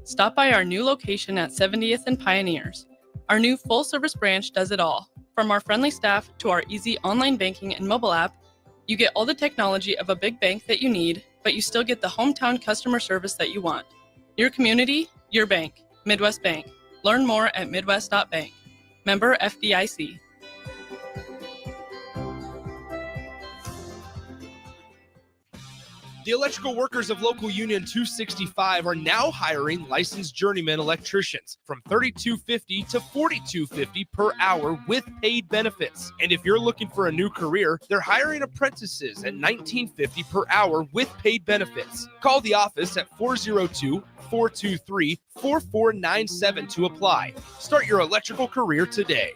Stop by our new location at 70th and Pioneers. Our new full-service branch does it all. From our friendly staff to our easy online banking and mobile app, you get all the technology of a big bank that you need, but you still get the hometown customer service that you want. Your community, your bank. Midwest Bank. Learn more at midwest.bank. Member FDIC. The electrical workers of Local Union 265 are now hiring licensed journeyman electricians from $32.50 to $42.50 per hour with paid benefits. And if you're looking for a new career, they're hiring apprentices at $19.50 per hour with paid benefits. Call the office at 402-423-4497 to apply. Start your electrical career today.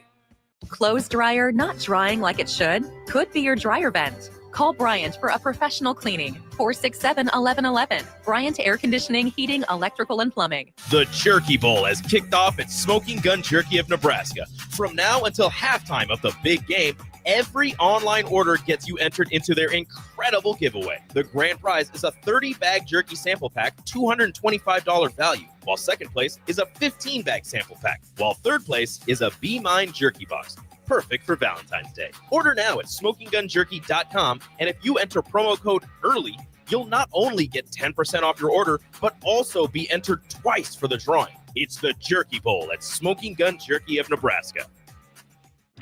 Clothes dryer not drying like it should? Could be your dryer vent. Call Bryant for a professional cleaning. 467-1111. Bryant Air Conditioning, Heating, Electrical, and Plumbing. The Jerky Bowl has kicked off at Smoking Gun Jerky of Nebraska. From now until halftime of the big game, every online order gets you entered into their incredible giveaway. The grand prize is a 30-bag jerky sample pack, $225 value, while second place is a 15-bag sample pack, while third place is a Be Mine jerky box. Perfect for Valentine's Day. Order now at smokinggunjerky.com, and if you enter promo code EARLY, you'll not only get 10% off your order, but also be entered twice for the drawing. It's the Jerky Bowl at Smoking Gun Jerky of Nebraska.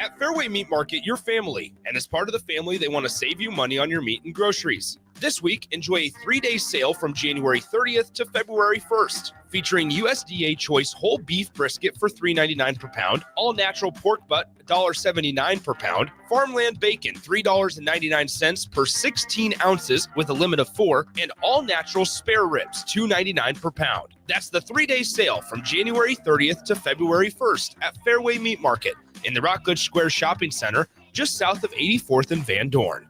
At Fairway Meat Market, your family, and as part of the family, they want to save you money on your meat and groceries. This week, enjoy a 3-day sale from January 30th to February 1st, featuring USDA Choice whole beef brisket for $3.99 per pound, all-natural pork butt, $1.79 per pound, farmland bacon, $3.99 per 16 ounces with a limit of 4, and all-natural spare ribs, $2.99 per pound. That's the 3-day sale from January 30th to February 1st at Fairway Meat Market in the Rockledge Square Shopping Center, just south of 84th and Van Dorn.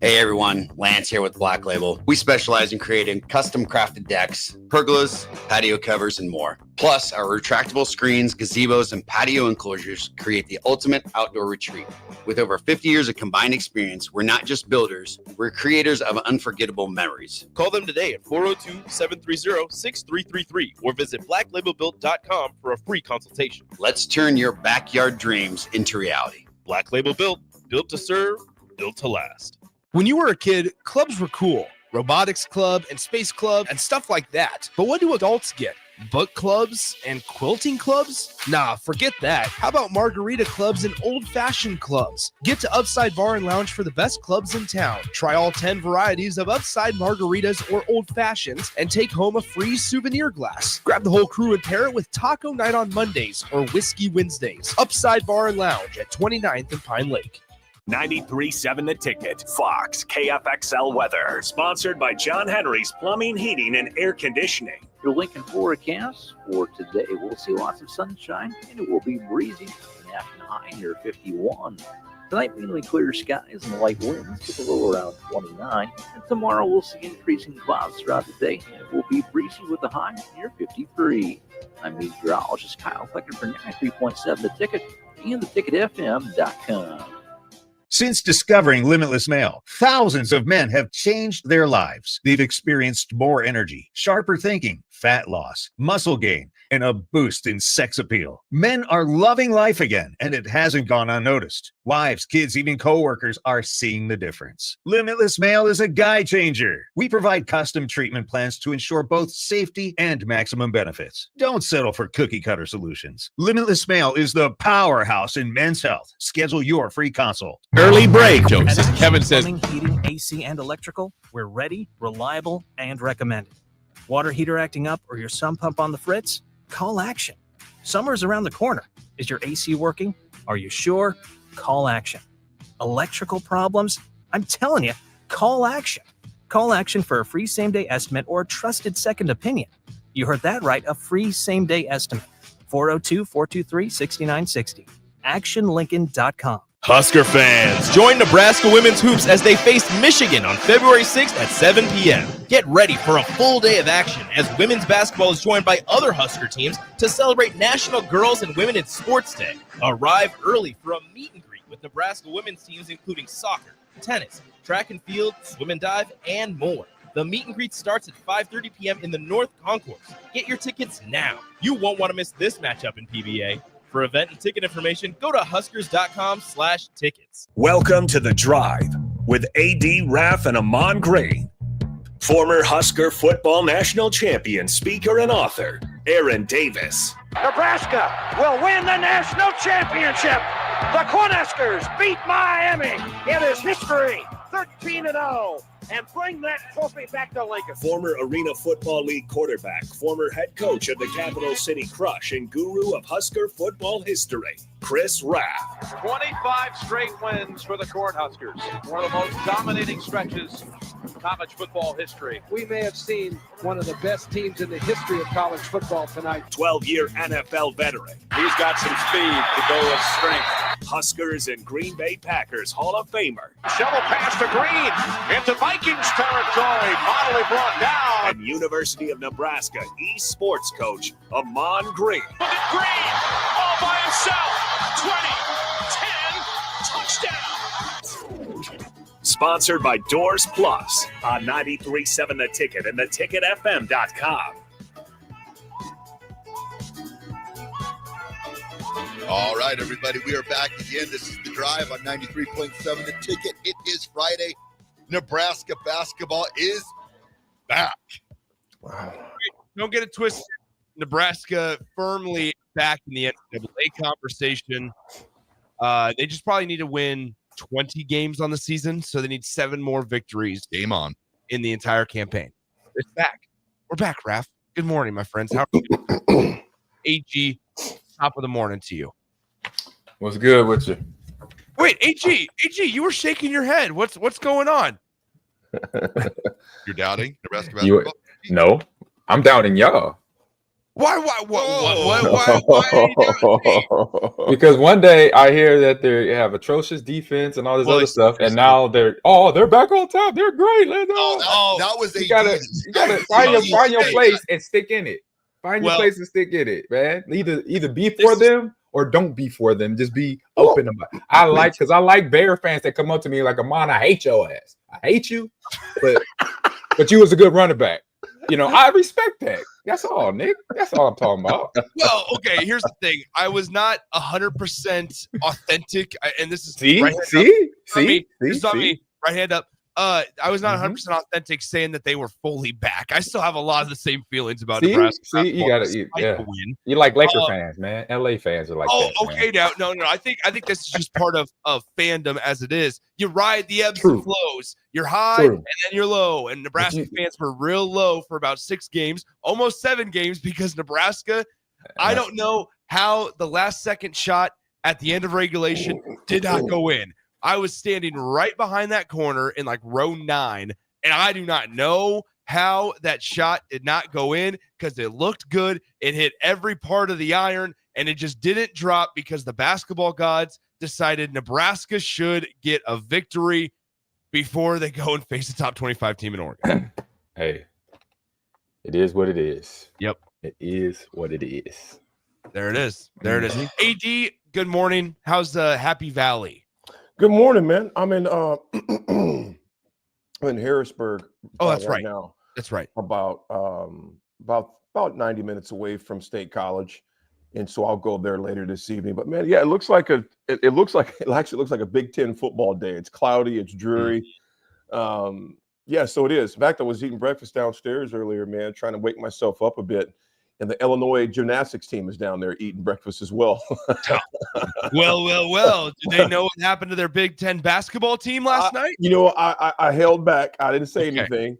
Hey everyone, Lance here with Black Label. We specialize in creating custom crafted decks, pergolas, patio covers, and more. Plus, our retractable screens, gazebos, and patio enclosures create the ultimate outdoor retreat. With over 50 years of combined experience, we're not just builders, we're creators of unforgettable memories. Call them today at 402-730-6333 or visit blacklabelbuilt.com for a free consultation. Let's turn your backyard dreams into reality. Black Label Built, built to serve, built to last. When you were a kid, clubs were cool. Robotics club and space club and stuff like that. But what do adults get? Book clubs and quilting clubs? Nah, forget that. How about margarita clubs and old-fashioned clubs? Get to Upside Bar and Lounge for the best clubs in town. Try all 10 varieties of Upside margaritas or old fashions and take home a free souvenir glass. Grab the whole crew and pair it with taco night on Mondays or whiskey Wednesdays. Upside Bar and Lounge at 29th and Pine Lake. 93.7 The Ticket, Fox, KFXL weather. Sponsored by John Henry's Plumbing, Heating, and Air Conditioning. Your Lincoln forecast for today, we'll see lots of sunshine, and it will be breezy. The afternoon high near 51. Tonight, mainly clear skies and light winds with a low around 29. And tomorrow, we'll see increasing clouds throughout the day, and it will be breezy with a high near 53. I'm meteorologist Kyle Flecker for 93.7 The Ticket and theticketfm.com. Since discovering Limitless Mail, thousands of men have changed their lives. They've experienced more energy, sharper thinking, fat loss, muscle gain, and a boost in sex appeal. Men are loving life again, and it hasn't gone unnoticed. Wives, kids, even coworkers are seeing the difference. Limitless Mail is a guy changer. We provide custom treatment plans to ensure both safety and maximum benefits. Don't settle for cookie-cutter solutions. Limitless Mail is the powerhouse in men's health. Schedule your free consult. Early break. Jokes. At Kevin says, plumbing, heating, AC, and electrical, we're ready, reliable, and recommended. Water heater acting up or your sump pump on the fritz? Call Action. Summer's around the corner. Is your AC working? Are you sure? Call Action. Electrical problems? I'm telling you, call Action. Call Action for a free same-day estimate or a trusted second opinion. You heard that right, a free same-day estimate. 402-423-6960. ActionLincoln.com. Husker fans, join Nebraska Women's Hoops as they face Michigan on February 6th at 7 p.m. Get ready for a full day of action as women's basketball is joined by other Husker teams to celebrate National Girls and Women in Sports Day. Arrive early for a meet and greet with Nebraska women's teams including soccer, tennis, track and field, swim and dive, and more. The meet and greet starts at 5:30 p.m. in the North Concourse. Get your tickets now. You won't want to miss this matchup in PBA. For event and ticket information, go to huskers.com/tickets. Welcome to The Drive with AD Raff and Ahman Green. Former Husker football national champion, speaker, and author, Aaron Davis. Nebraska will win the national championship. The Cornhuskers beat Miami. It is history, 13-0, and bring that trophy back to Lincoln. Former Arena Football League quarterback, former head coach of the Capital City Crush, and guru of Husker football history, Chris Raff. 25 straight wins for the Cornhuskers. One of the most dominating stretches in college football history. We may have seen one of the best teams in the history of college football tonight. 12-year NFL veteran. He's got some speed to go with strength. Huskers and Green Bay Packers Hall of Famer. Shovel pass to Green into Vikings territory. Finally brought down. And University of Nebraska East Sports coach, Ahman Green. Look at Green all by himself. 20, 10, touchdown. Sponsored by Doors Plus on 93.7 The Ticket and theticketfm.com. All right, everybody, we are back again. This is The Drive on 93.7 The Ticket. It is Friday. Nebraska basketball is back. Wow. Don't get it twisted. Nebraska firmly back in the NCAA conversation. They just probably need to win 20 games on the season, so they need 7 more victories. Game on. In the entire campaign. It's back. We're back, Raff. Good morning, my friends. How are you? AG, top of the morning to you. What's good with you? Wait, AG, you were shaking your head. What's going on? You're doubting Nebraska basketball? No, I'm doubting y'all. Why? Because one day I hear that they have atrocious defense and all this other stuff, and now they're back on top. They're great. Let's go. That was you gotta find your place and stick in it. Find your place and stick in it, man. Either be for them or don't be for them. Just be open about it. I like Bear fans that come up to me like, Ahman, I hate your ass. I hate you, but you was a good running back. You know, I respect that. That's all, Nick. That's all I'm talking about. Well, okay, here's the thing. I was not 100% authentic, and this is see, right hand up. I was not 100% authentic saying that they were fully back. I still have a lot of the same feelings about Nebraska. See, you got to win. You like Laker fans, man. LA fans are like that. Okay, man. No. I think this is just part of fandom as it is. You ride the ebbs and flows. You're high and then you're low. And Nebraska fans were real low for about 6 games, almost 7 games, because Nebraska, I don't know how the last second shot at the end of regulation did not go in. I was standing right behind that corner in like row 9, and I do not know how that shot did not go in because it looked good. It hit every part of the iron, and it just didn't drop because the basketball gods decided Nebraska should get a victory before they go and face the top 25 team in Oregon. Hey, it is what it is. Yep. It is what it is. There it is. AD, good morning. How's Happy Valley? Good morning, man. I'm in I'm in Harrisburg. Oh, that's right now. That's right. About 90 minutes away from State College, and so I'll go there later this evening. But man, yeah, it actually looks like a Big Ten football day. It's cloudy, it's dreary. Yeah, so it is. In fact, I was eating breakfast downstairs earlier, man, trying to wake myself up a bit. And the Illinois gymnastics team is down there eating breakfast as well. Well. Did they know what happened to their Big Ten basketball team last night? You know, I held back. I didn't say anything.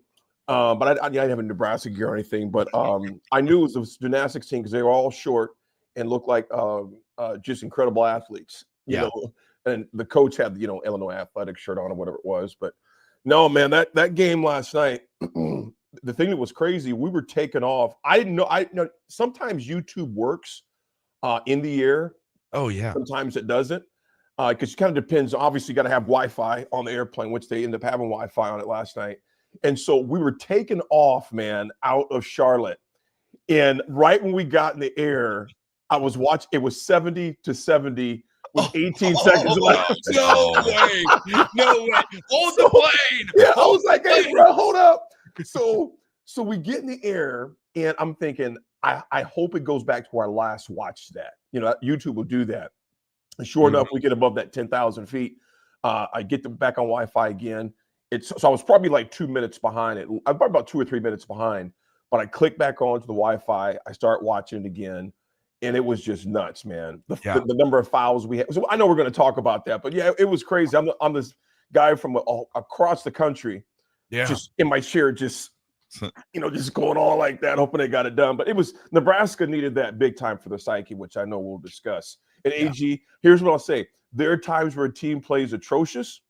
But I didn't have a Nebraska gear or anything. But I knew it was the gymnastics team because they were all short and looked like just incredible athletes. You know, and the coach had the Illinois athletic shirt on or whatever it was. But no, man, that game last night. The thing that was crazy, we were taken off. I didn't know. I know sometimes YouTube works in the air. Oh yeah. Sometimes it doesn't, because it kind of depends. Obviously, you got to have Wi-Fi on the airplane, which they ended up having Wi-Fi on it last night. And so we were taken off, man, out of Charlotte. And right when we got in the air, I was watching. It was 70-70 with 18 seconds left. No way! Hold the plane. Yeah, I was like, hey, bro, hold up. So we get in the air, and I'm thinking, I hope it goes back to where I last watched that. YouTube will do that. And sure enough, we get above that 10,000 feet. I get them back on Wi-Fi again. So I was probably like 2 minutes behind it. I'm probably about 2 or 3 minutes behind. But I click back onto the Wi-Fi. I start watching it again, and it was just nuts, man. The number of fouls we had. So I know we're going to talk about that, but yeah, it was crazy. I'm this guy from across the country, just in my chair, just going on like that, hoping they got it done. But Nebraska needed that big time for the psyche, which I know we'll discuss. And AG, here's what I'll say: there are times where a team plays atrocious,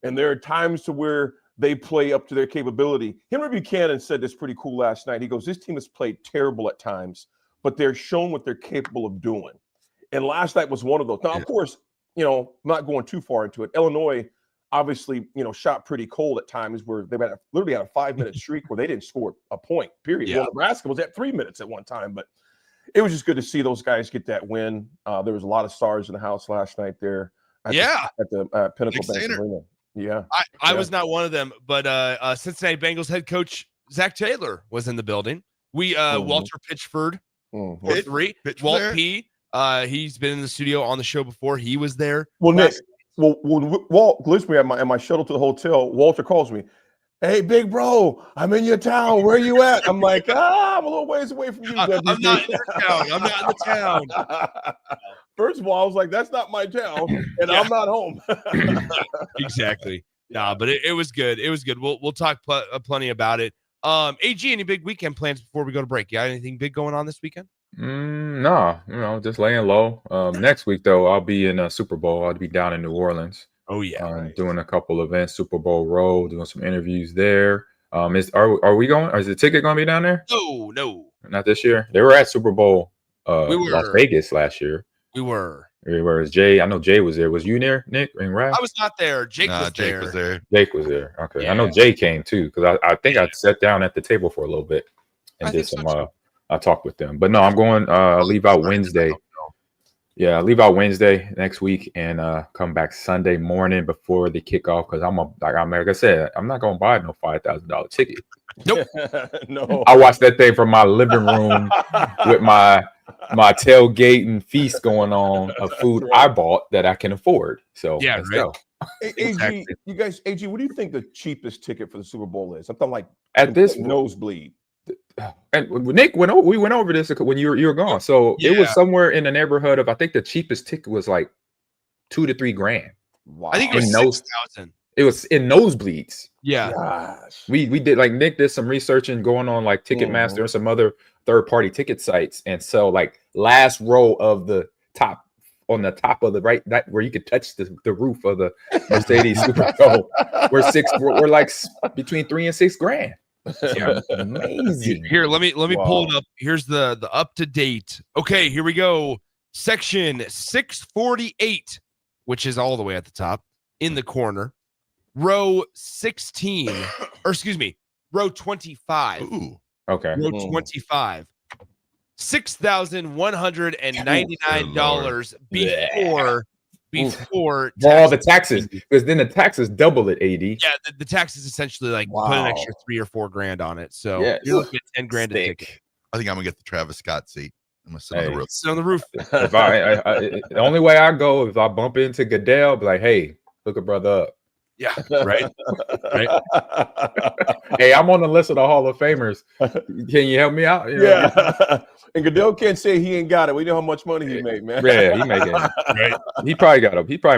and there are times to where they play up to their capability. Henry Buchanan said this pretty cool last night. He goes, this team has played terrible at times, but they're shown what they're capable of doing. And last night was one of those. Now, of course, not going too far into it, Illinois obviously, shot pretty cold at times where they literally had a 5-minute streak where they didn't score a point, period. Yeah. Well, Nebraska was at 3 minutes at one time, but it was just good to see those guys get that win. There was a lot of stars in the house last night there at the Pinnacle Bank Arena. Yeah, I was not one of them, but Cincinnati Bengals head coach Zach Taylor was in the building. Walter Pitchford, 4-3. Walt P. He's been in the studio on the show before. He was there. Well, Nick, when Walt glitched me at my shuttle to the hotel, Walter calls me. Hey, big bro, I'm in your town. Where you at? I'm like, I'm a little ways away from you. I'm not in your town. I'm not in the town. First of all, I was like, that's not my town, and I'm not home. Exactly. Nah, but it was good. It was good. We'll talk plenty about it. AG, any big weekend plans before we go to break? You got anything big going on this weekend? No, just laying low. Next week, though, I'll be in Super Bowl. I'll be down in New Orleans. Oh yeah, doing a couple events, Super Bowl Road, doing some interviews there. Are we going? Is the ticket going to be down there? No, not this year. They were at Super Bowl Las Vegas last year. We were. Whereas Jay, I know Jay was there. Was you there, Nick and Raff? I was not there. Jake was there. Jake was there. Okay, yeah. I know Jay came too because I think I sat down at the table for a little bit and did some. I talked with them, but no, I'm going. Leave out Wednesday. Yeah, leave out Wednesday next week and come back Sunday morning before the kickoff because like I said, I'm not gonna buy no $5,000 ticket. Nope. No. I watched that thing from my living room with my tailgate and feast going on of food I bought that I can afford. So yeah, let's right. go. AG, you guys, AG, what do you think the cheapest ticket for the Super Bowl is? Something like at this nosebleed. And Nick we went over this when you were gone. So it was somewhere in the neighborhood of I think the cheapest ticket was like $2,000 to $3,000. Wow. I think it was 6,000. It was in nosebleeds. Yeah. Gosh. We did like Nick did some research and going on like Ticketmaster and some other third-party ticket sites. And so like last row of the top on the top of the right that where you could touch the roof of the Mercedes Superdome. We're like between $3,000 and $6,000. Yeah, amazing. Here, let me pull it up. Here's the up to date. Okay, here we go. Section 648, which is all the way at the top in the corner. Row 16, or excuse me, row 25. Ooh. Okay. Row 25. $6,199 before all the taxes, because then the taxes double it. AD. Yeah, the taxes essentially like put an extra $3,000 or $4,000 on it. So you're looking at $10,000 a ticket. I think I'm gonna get the Travis Scott seat. I'm gonna sit on the roof. Sit on the roof. If the only way I go if I bump into Goodell, I'll be like, hey, hook a brother up. Yeah, right. Right. Hey, I'm on the list of the Hall of Famers. Can you help me out? And Goodell can't say he ain't got it. We know how much money he made, man. Yeah, he making right. He probably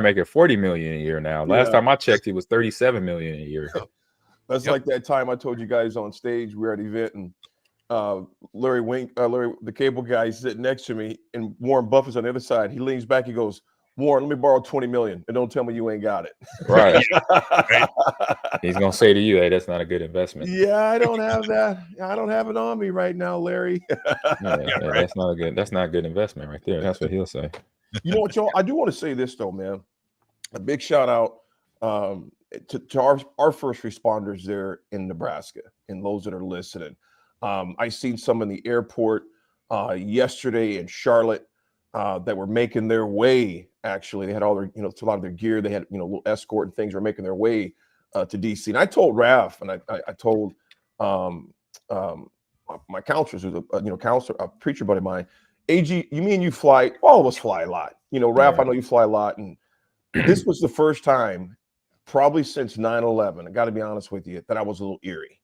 making $40 million a year now. Last time I checked, he was $37 million a year. That's like that time I told you guys on stage. We were at an event and Larry, the cable guy, is sitting next to me, and Warren Buffett's on the other side. He leans back. He goes, Warren, let me borrow $20 million, and don't tell me you ain't got it. Right. He's gonna say to you, "Hey, that's not a good investment." Yeah, I don't have that. I don't have it on me right now, Larry. That's not a good investment right there. That's what he'll say. You know what, y'all? I do want to say this though, man. A big shout out to our first responders there in Nebraska and those that are listening. I seen some in the airport yesterday in Charlotte that were making their way. Actually, they had all their, a lot of their gear. They had, a little escort and things were making their way to DC. And I told Raff and I told my counselors, who's a counselor, a preacher buddy of mine. AG, you mean you fly? All of us fly a lot. Raff, I know you fly a lot, and this was the first time, probably since 9/11. I got to be honest with you, that I was a little eerie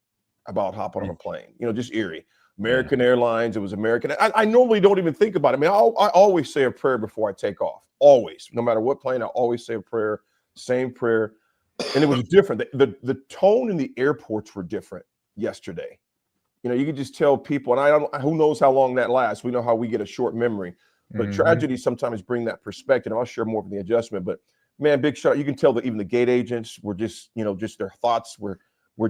about hopping on a plane. Just eerie. American Airlines, it was American. I normally don't even think about it. I mean, I always say a prayer before I take off. Always, no matter what plane, I always say a prayer. Same prayer, and it was different. The tone in the airports were different yesterday. You could just tell people, and who knows how long that lasts. We know how we get a short memory, but tragedies sometimes bring that perspective. I'll share more from the adjustment, but man, big shout. You can tell that even the gate agents were just their thoughts were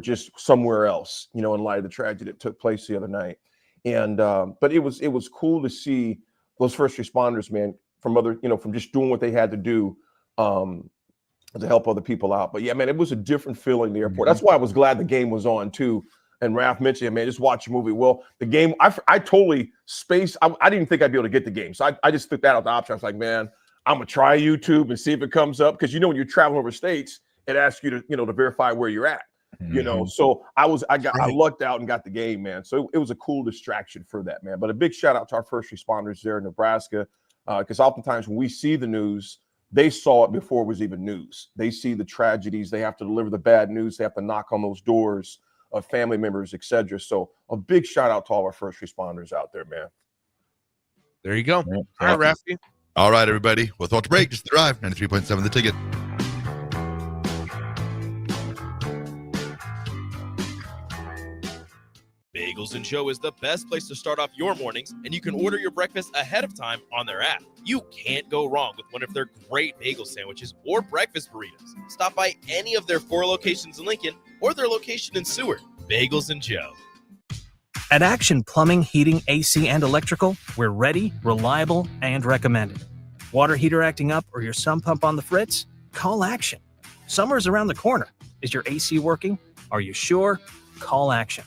just somewhere else, in light of the tragedy that took place the other night. And but it was cool to see those first responders, man, from just doing what they had to do to help other people out. But yeah, man, it was a different feeling in the airport. That's why I was glad the game was on too. And Raff mentioned it, man, just watch a movie. Well, the game, I totally spaced. I didn't think I'd be able to get the game. So I just took that out the option. I was like, man, I'm going to try YouTube and see if it comes up. Because, when you're traveling over states, it asks you to, to verify where you're at. So I lucked out and got the game, man. So it was a cool distraction for that, man. But a big shout out to our first responders there in Nebraska. Because oftentimes when we see the news, they saw it before it was even news. They see the tragedies. They have to deliver the bad news. They have to knock on those doors of family members, etc. So a big shout out to all our first responders out there, man. There you go. All right, Raffy. All right, everybody. We'll throw it to break. Just the drive. 93.7 The Ticket. Bagels and Joe is the best place to start off your mornings, and you can order your breakfast ahead of time on their app. You can't go wrong with one of their great bagel sandwiches or breakfast burritos. Stop by any of their 4 locations in Lincoln or their location in Seward. Bagels and Joe. At Action Plumbing, Heating, AC, and Electrical, we're ready, reliable, and recommended. Water heater acting up or your sump pump on the fritz? Call Action. Summer's around the corner. Is your AC working? Are you sure? Call Action.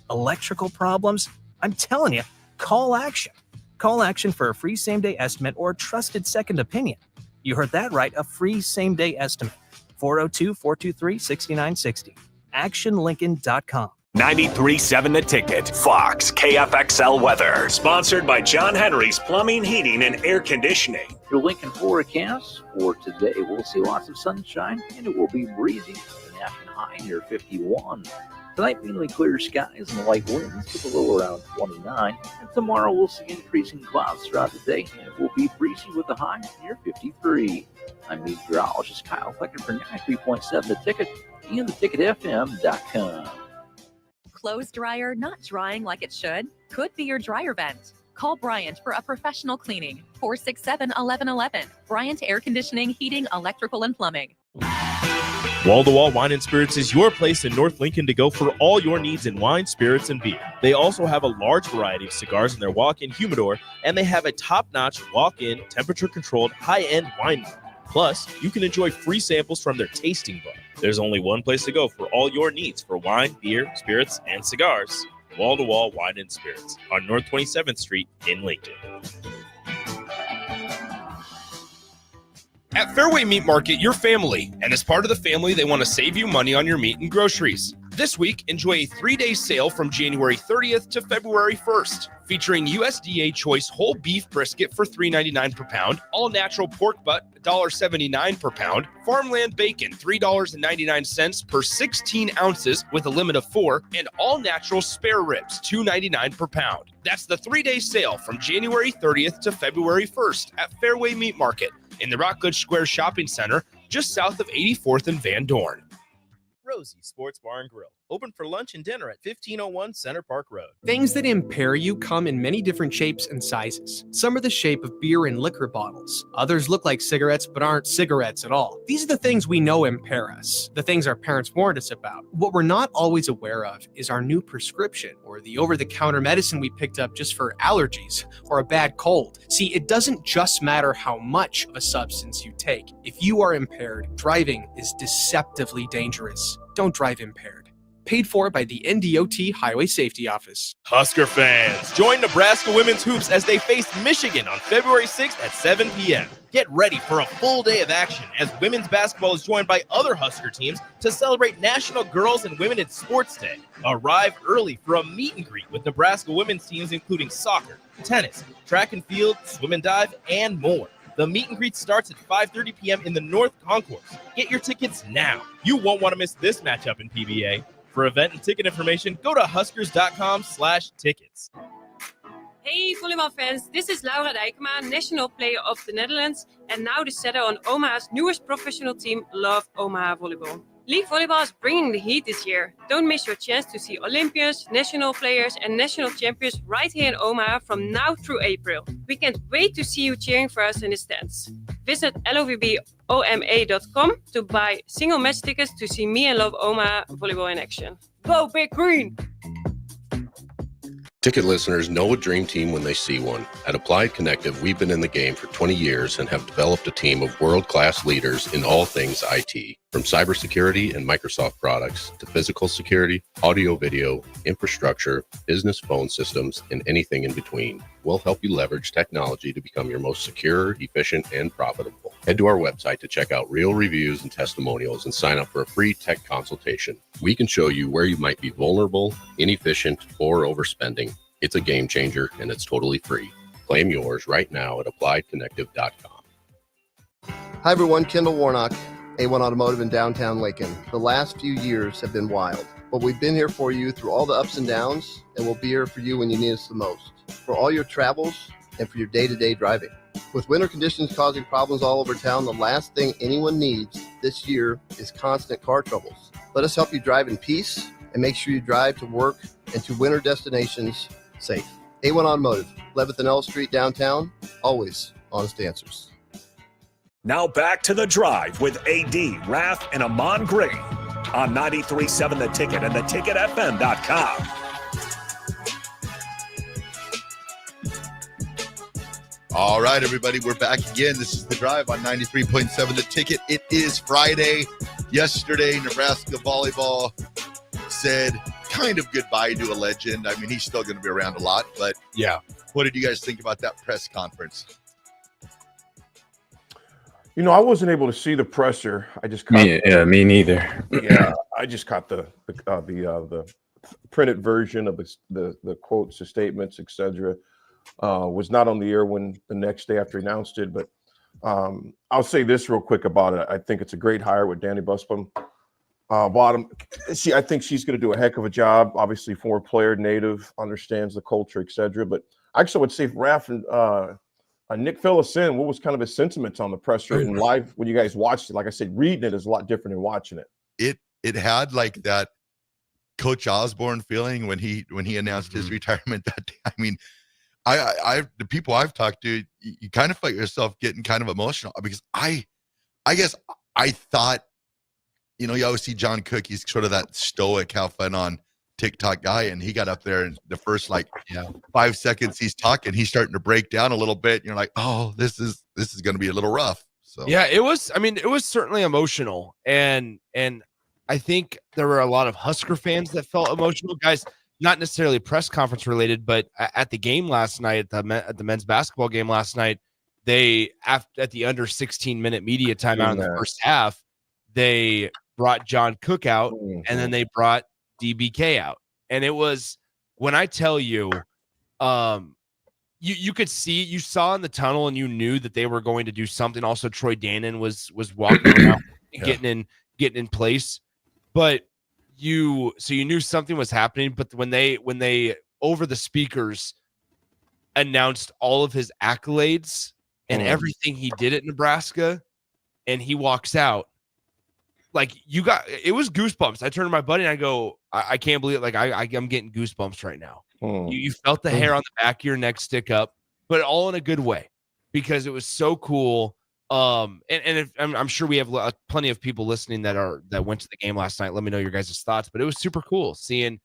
Electrical problems? I'm telling you, call Action. Call Action for a free same-day estimate or trusted second opinion. You heard that right, a free same-day estimate. 402-423-6960. ActionLincoln.com. 93.7 The Ticket. Fox KFXL weather. Sponsored by John Henry's Plumbing, Heating, and Air Conditioning. Your Lincoln forecast for today, we'll see lots of sunshine, and it will be breezy. An afternoon high near 51. Tonight, mainly clear skies and light winds with a low around 29. And tomorrow, we'll see increasing clouds throughout the day, and it will be breezy with a high near 53. I'm meteorologist Kyle Flecker for 93.7 The Ticket and theticketfm.com. Clothes dryer not drying like it should? Could be your dryer vent. Call Bryant for a professional cleaning. 467-1111. Bryant Air Conditioning, Heating, Electrical, and Plumbing. Wall-to-Wall Wine and Spirits is your place in North Lincoln to go for all your needs in wine, spirits, and beer. They also have a large variety of cigars in their walk-in humidor, and they have a top-notch walk-in, temperature-controlled, high-end wine room. Plus, you can enjoy free samples from their tasting bar. There's only one place to go for all your needs for wine, beer, spirits, and cigars. Wall-to-Wall Wine and Spirits on North 27th Street in Lincoln. At Fairway Meat Market, you're family, and as part of the family, they want to save you money on your meat and groceries. This week, enjoy a 3-day sale from January 30th to February 1st, featuring USDA Choice whole beef brisket for $3.99 per pound, all-natural pork butt $1.79 per pound, farmland bacon $3.99 per 16 ounces with a limit of 4, and all-natural spare ribs $2.99 per pound. That's the 3-day sale from January 30th to February 1st at Fairway Meat Market in the Rockledge Square Shopping Center, just south of 84th and Van Dorn. Rosie Sports Bar and Grill, open for lunch and dinner at 1501 Center Park Road. Things that impair you come in many different shapes and sizes. Some are the shape of beer and liquor bottles. Others look like cigarettes but aren't cigarettes at all. These are the things we know impair us, the things our parents warned us about. What we're not always aware of is our new prescription or the over-the-counter medicine we picked up just for allergies or a bad cold. See, it doesn't just matter how much of a substance you take. If you are impaired, driving is deceptively dangerous. Don't drive impaired. Paid for by the NDOT Highway Safety Office. Husker fans, join Nebraska Women's Hoops as they face Michigan on February 6th at 7 p.m. Get ready for a full day of action as women's basketball is joined by other Husker teams to celebrate National Girls and Women in Sports Day. Arrive early for a meet and greet with Nebraska women's teams including soccer, tennis, track and field, swim and dive, and more. The meet and greet starts at 5:30 p.m. in the North Concourse. Get your tickets now. You won't want to miss this matchup in PBA. For event and ticket information, go to huskers.com/tickets. Hey volleyball fans, this is Laura Dijkema, national player of the Netherlands and now the setter on Omaha's newest professional team, Love Omaha Volleyball. League volleyball is bringing the heat this year. Don't miss your chance to see Olympians, national players and national champions right here in Omaha from now through April. We can't wait to see you cheering for us in the stands. Visit lovboma.com to buy single match tickets to see me and Love Omaha volleyball in action. Go Big Green! Ticket listeners know a dream team when they see one. At Applied Connective, we've been in the game for 20 years and have developed a team of world-class leaders in all things IT. From cybersecurity and Microsoft products to physical security, audio-video, infrastructure, business phone systems, and anything in between. We'll help you leverage technology to become your most secure, efficient, and profitable. Head to our website to check out real reviews and testimonials and sign up for a free tech consultation. We can show you where you might be vulnerable, inefficient, or overspending. It's a game changer, and it's totally free. Claim yours right now at appliedconnective.com. Hi, everyone. Kendall Warnock, A1 Automotive in downtown Lincoln. The last few years have been wild, but we've been here for you through all the ups and downs, and we'll be here for you when you need us the most, for all your travels and for your day-to-day driving. With winter conditions causing problems all over town, the last thing anyone needs this year is constant car troubles. Let us help you drive in peace and make sure you drive to work and to winter destinations safe. A1 Automotive, 11th and L Street downtown, always honest answers. Now back to The Drive with AD, Raff, and Ahman Gray on 93.7 The Ticket and theticketfm.com. All right, everybody, we're back again. This is The Drive on 93.7 The Ticket. It is Friday. Yesterday, Nebraska volleyball said kind of goodbye to a legend. I mean, he's still going to be around a lot, but yeah. What did you guys think about that press conference? You know, I wasn't able to see the presser. I just caught me neither. Yeah, I just caught the printed version of the quotes, the statements, etc. Was not on the air when the next day after he announced it, but I'll say this real quick about it. I think it's a great hire with Danny Busbom. I think she's going to do a heck of a job. Obviously, former player, native, understands the culture, etc. But I actually would say Raff and Nick fill us in. What was kind of his sentiments on the presser and live when you guys watched it? Like I said, reading it is a lot different than watching it. It had like that Coach Osborne feeling when he announced his retirement that day. I mean, the people I've talked to, you kind of felt yourself getting kind of emotional because I guess I thought, you know, you always see John Cook, he's sort of that stoic, have fun on TikTok guy, and he got up there and the first 5 seconds he's talking, he's starting to break down a little bit. And you're like, oh, this is going to be a little rough. So yeah, it was certainly emotional, and I think there were a lot of Husker fans that felt emotional, guys. Not necessarily press conference related, but at the game last night, at the men's basketball game last night, they at the under 16-minute media timeout in the first half, they brought John Cook out, and then they brought DBK out. And it was, when I tell you, you could see, you saw in the tunnel and you knew that they were going to do something. Also, Troy Danon was walking around getting in place. But you knew something was happening. But when they over the speakers announced all of his accolades and everything he did at Nebraska, and he walks out, like, it was goosebumps. I turned to my buddy and I go, I can't believe it. Like, I'm getting goosebumps right now. You felt the hair on the back of your neck stick up, but all in a good way, because it was so cool. I'm sure we have plenty of people listening that went to the game last night. Let me know your guys' thoughts, but it was super cool seeing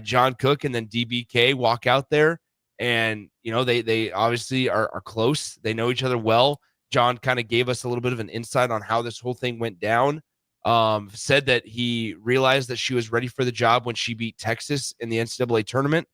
John Cook and then DBK walk out there, and you know, they obviously are close. They know each other well. John kind of gave us a little bit of an insight on how this whole thing went down. said that he realized that she was ready for the job when she beat Texas in the NCAA tournament.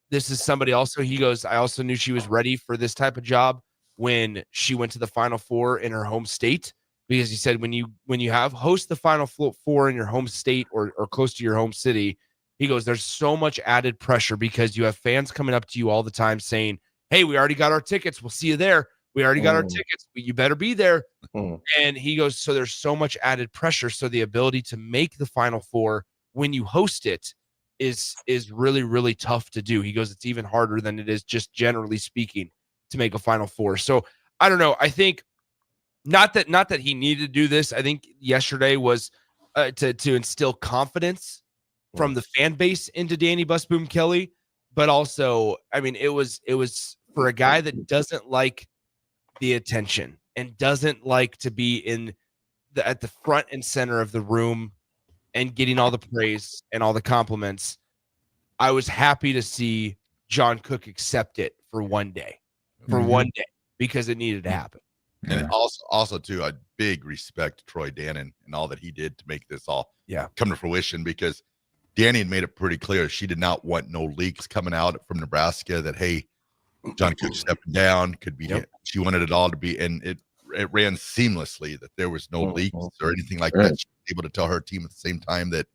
This is somebody also, he goes, I also knew she was ready for this type of job when she went to the Final Four in her home state, because he said when you have host the Final Four in your home state or close to your home city, he goes, there's so much added pressure because you have fans coming up to you all the time saying, hey, we already got our tickets. We'll see you there. We already got our tickets. You better be there. And he goes, so there's so much added pressure. So the ability to make the Final Four when you host it is really, really tough to do. He goes, it's even harder than it is just generally speaking to make a Final Four. So I don't know. I think not that he needed to do this. I think yesterday was to instill confidence from the fan base into Danny Busboom Kelly, but also, I mean, it was for a guy that doesn't like the attention and doesn't like to be at the front and center of the room and getting all the praise and all the compliments. I was happy to see John Cook accept it for one day, because it needed to happen. And also too, a big respect to Troy Dannon and all that he did to make this all come to fruition, because Danny had made it pretty clear she did not want no leaks coming out from Nebraska that, hey, John Cook stepping down could be she wanted it all to be, and it ran seamlessly, that there was no leaks or anything like that. She was able to tell her team at the same time that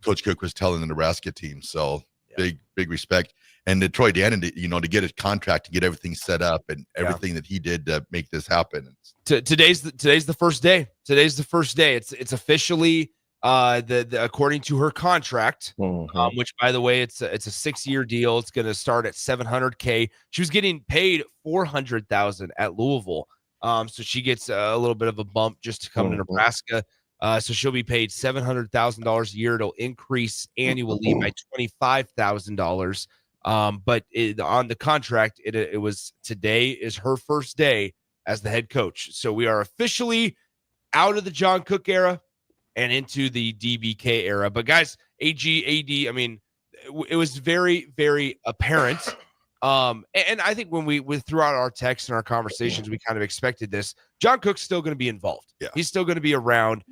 Coach Cook was telling the Nebraska team. So big respect. And to Troy Dannon, to get his contract, to get everything set up and everything that he did to make this happen. Today's the first day. Today's the first day. It's officially according to her contract, which, by the way, it's a 6-year deal. It's going to start at $700K. She was getting paid $400,000 at Louisville, so she gets a little bit of a bump just to come to Nebraska. So she'll be paid $700,000 a year. It'll increase annually by $25,000. But on the contract, it was today is her first day as the head coach. So we are officially out of the John Cook era and into the DBK era. But guys, AD, I mean, it was very, very apparent. And I think when we throughout our texts and our conversations, we kind of expected this. John Cook's still going to be involved. Yeah. He's still going to be around.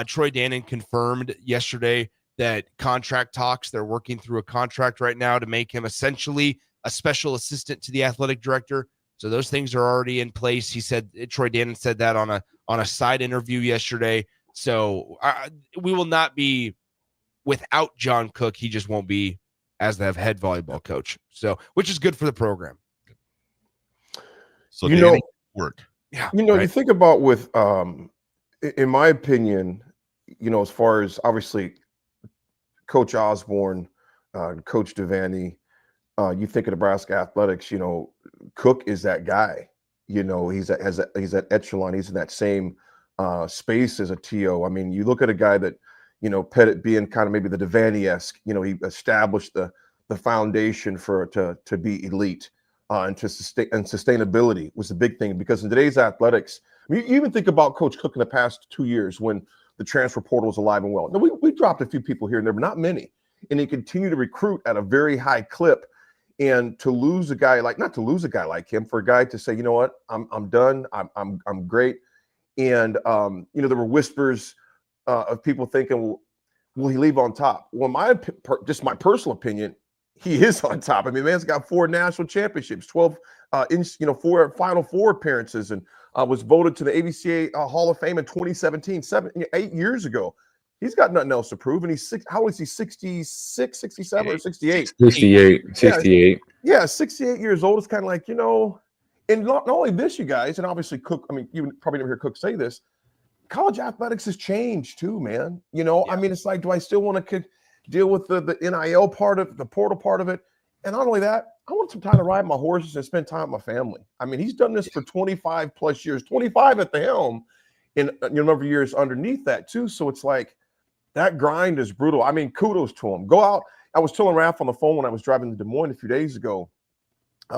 Troy Dannon confirmed yesterday that contract talks, they're working through a contract right now to make him essentially a special assistant to the athletic director. So those things are already in place. He said, Troy Dannon said that on a side interview yesterday. So we will not be without John Cook. He just won't be as the head volleyball coach. So, which is good for the program. So work. Yeah. You think about with, in my opinion, as far as obviously Coach Osborne, Coach Devaney, you think of Nebraska athletics, Cook is that guy. He's at echelon. He's in that same space as a TO. I mean, you look at a guy that, Pettit being kind of maybe the Devaney-esque, he established the foundation to be elite, and to sustain, and sustainability was the big thing, because in today's athletics, I mean, you even think about Coach Cook in the past 2 years when the transfer portal was alive and well. Now, we dropped a few people here and there, but not many. And he continued to recruit at a very high clip. And to lose a guy like, not to lose a guy like him, for a guy to say, you know what, I'm done, I'm great. And there were whispers of people thinking, will he leave on top? Well, just my personal opinion, he is on top. I mean, man's got 4 national championships, 12 4 Final Four appearances, and was voted to the AVCA Hall of Fame in 2017, 8 years ago. He's got nothing else to prove. And he's how old is he? 66, 67, or 68? 68. Yeah, 68 years old. It's kind of like, and not only this, you guys, and obviously Cook, I mean, you probably never hear Cook say this, college athletics has changed too, man. I mean, it's like, do I still want to deal with the NIL part of the portal part of it? And not only that, I want some time to ride my horses and spend time with my family. I mean, he's done this for 25 plus years, 25 at the helm, and a number of years underneath that too. So it's like, that grind is brutal. I mean, kudos to him. Go out. I was telling Raff on the phone when I was driving to Des Moines a few days ago,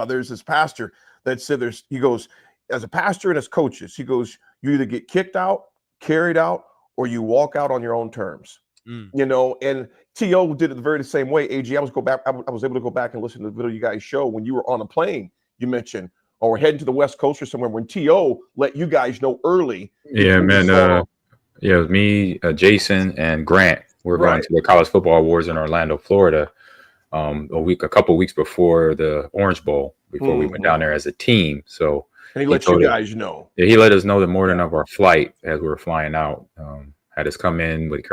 there's this pastor that said he goes, as a pastor and as coaches, he goes, you either get kicked out, carried out, or you walk out on your own terms. And T.O. did it the very same way. AG, I was able to go back and listen to the video you guys show when you were on a plane, you mentioned, or heading to the West Coast or somewhere, when T.O. let you guys know early. Yeah, man. Yeah, it was me, Jason, and Grant. We're going to the College Football Awards in Orlando, Florida, a couple weeks before the Orange Bowl, before we went down there as a team. So And he let you guys know. Yeah, he let us know the morning of our flight as we were flying out. Had us come in with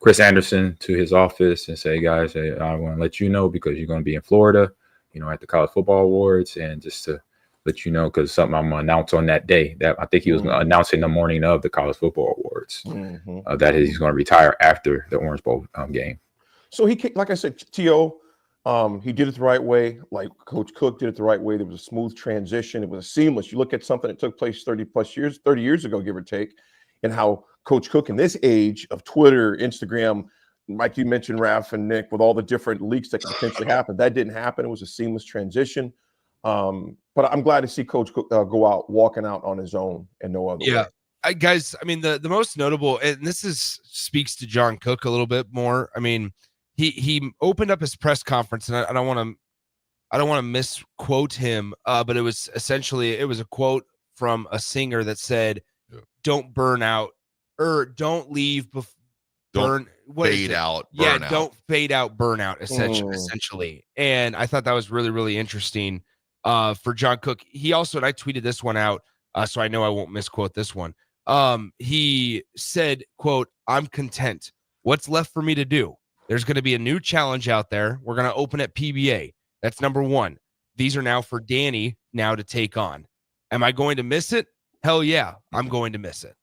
Chris Anderson to his office and say, guys, I want to let you know because you're going to be in Florida, at the College Football Awards, and just to let you know because something I'm going to announce on that day. That I think he was announcing the morning of the College Football Awards that he's going to retire after the Orange Bowl game. So like I said, T.O., he did it the right way. Like Coach Cook did it the right way. There was a smooth transition. It was seamless. You look at something that took place 30 years ago, give or take, and how Coach Cook in this age of Twitter, Instagram, like you mentioned, Raff and Nick, with all the different leaks that could potentially happen, that didn't happen. It was a seamless transition. But I'm glad to see Coach Cook go out, walking out on his own and no other way. Guys, I mean, the most notable, and this speaks to John Cook a little bit more. I mean, he opened up his press conference, and I don't want to misquote him, but it was a quote from a singer that said, "Don't burn out, or don't leave don't fade out, burn out. Don't fade out, burnout." Essentially, and I thought that was really, really interesting for John Cook. He also, and I tweeted this one out, so I know I won't misquote this one. He said, "Quote: I'm content. What's left for me to do? There's going to be a new challenge out there. We're going to open at PBA. That's number one. These are now for Danny now to take on. Am I going to miss it? Hell yeah, I'm going to miss it."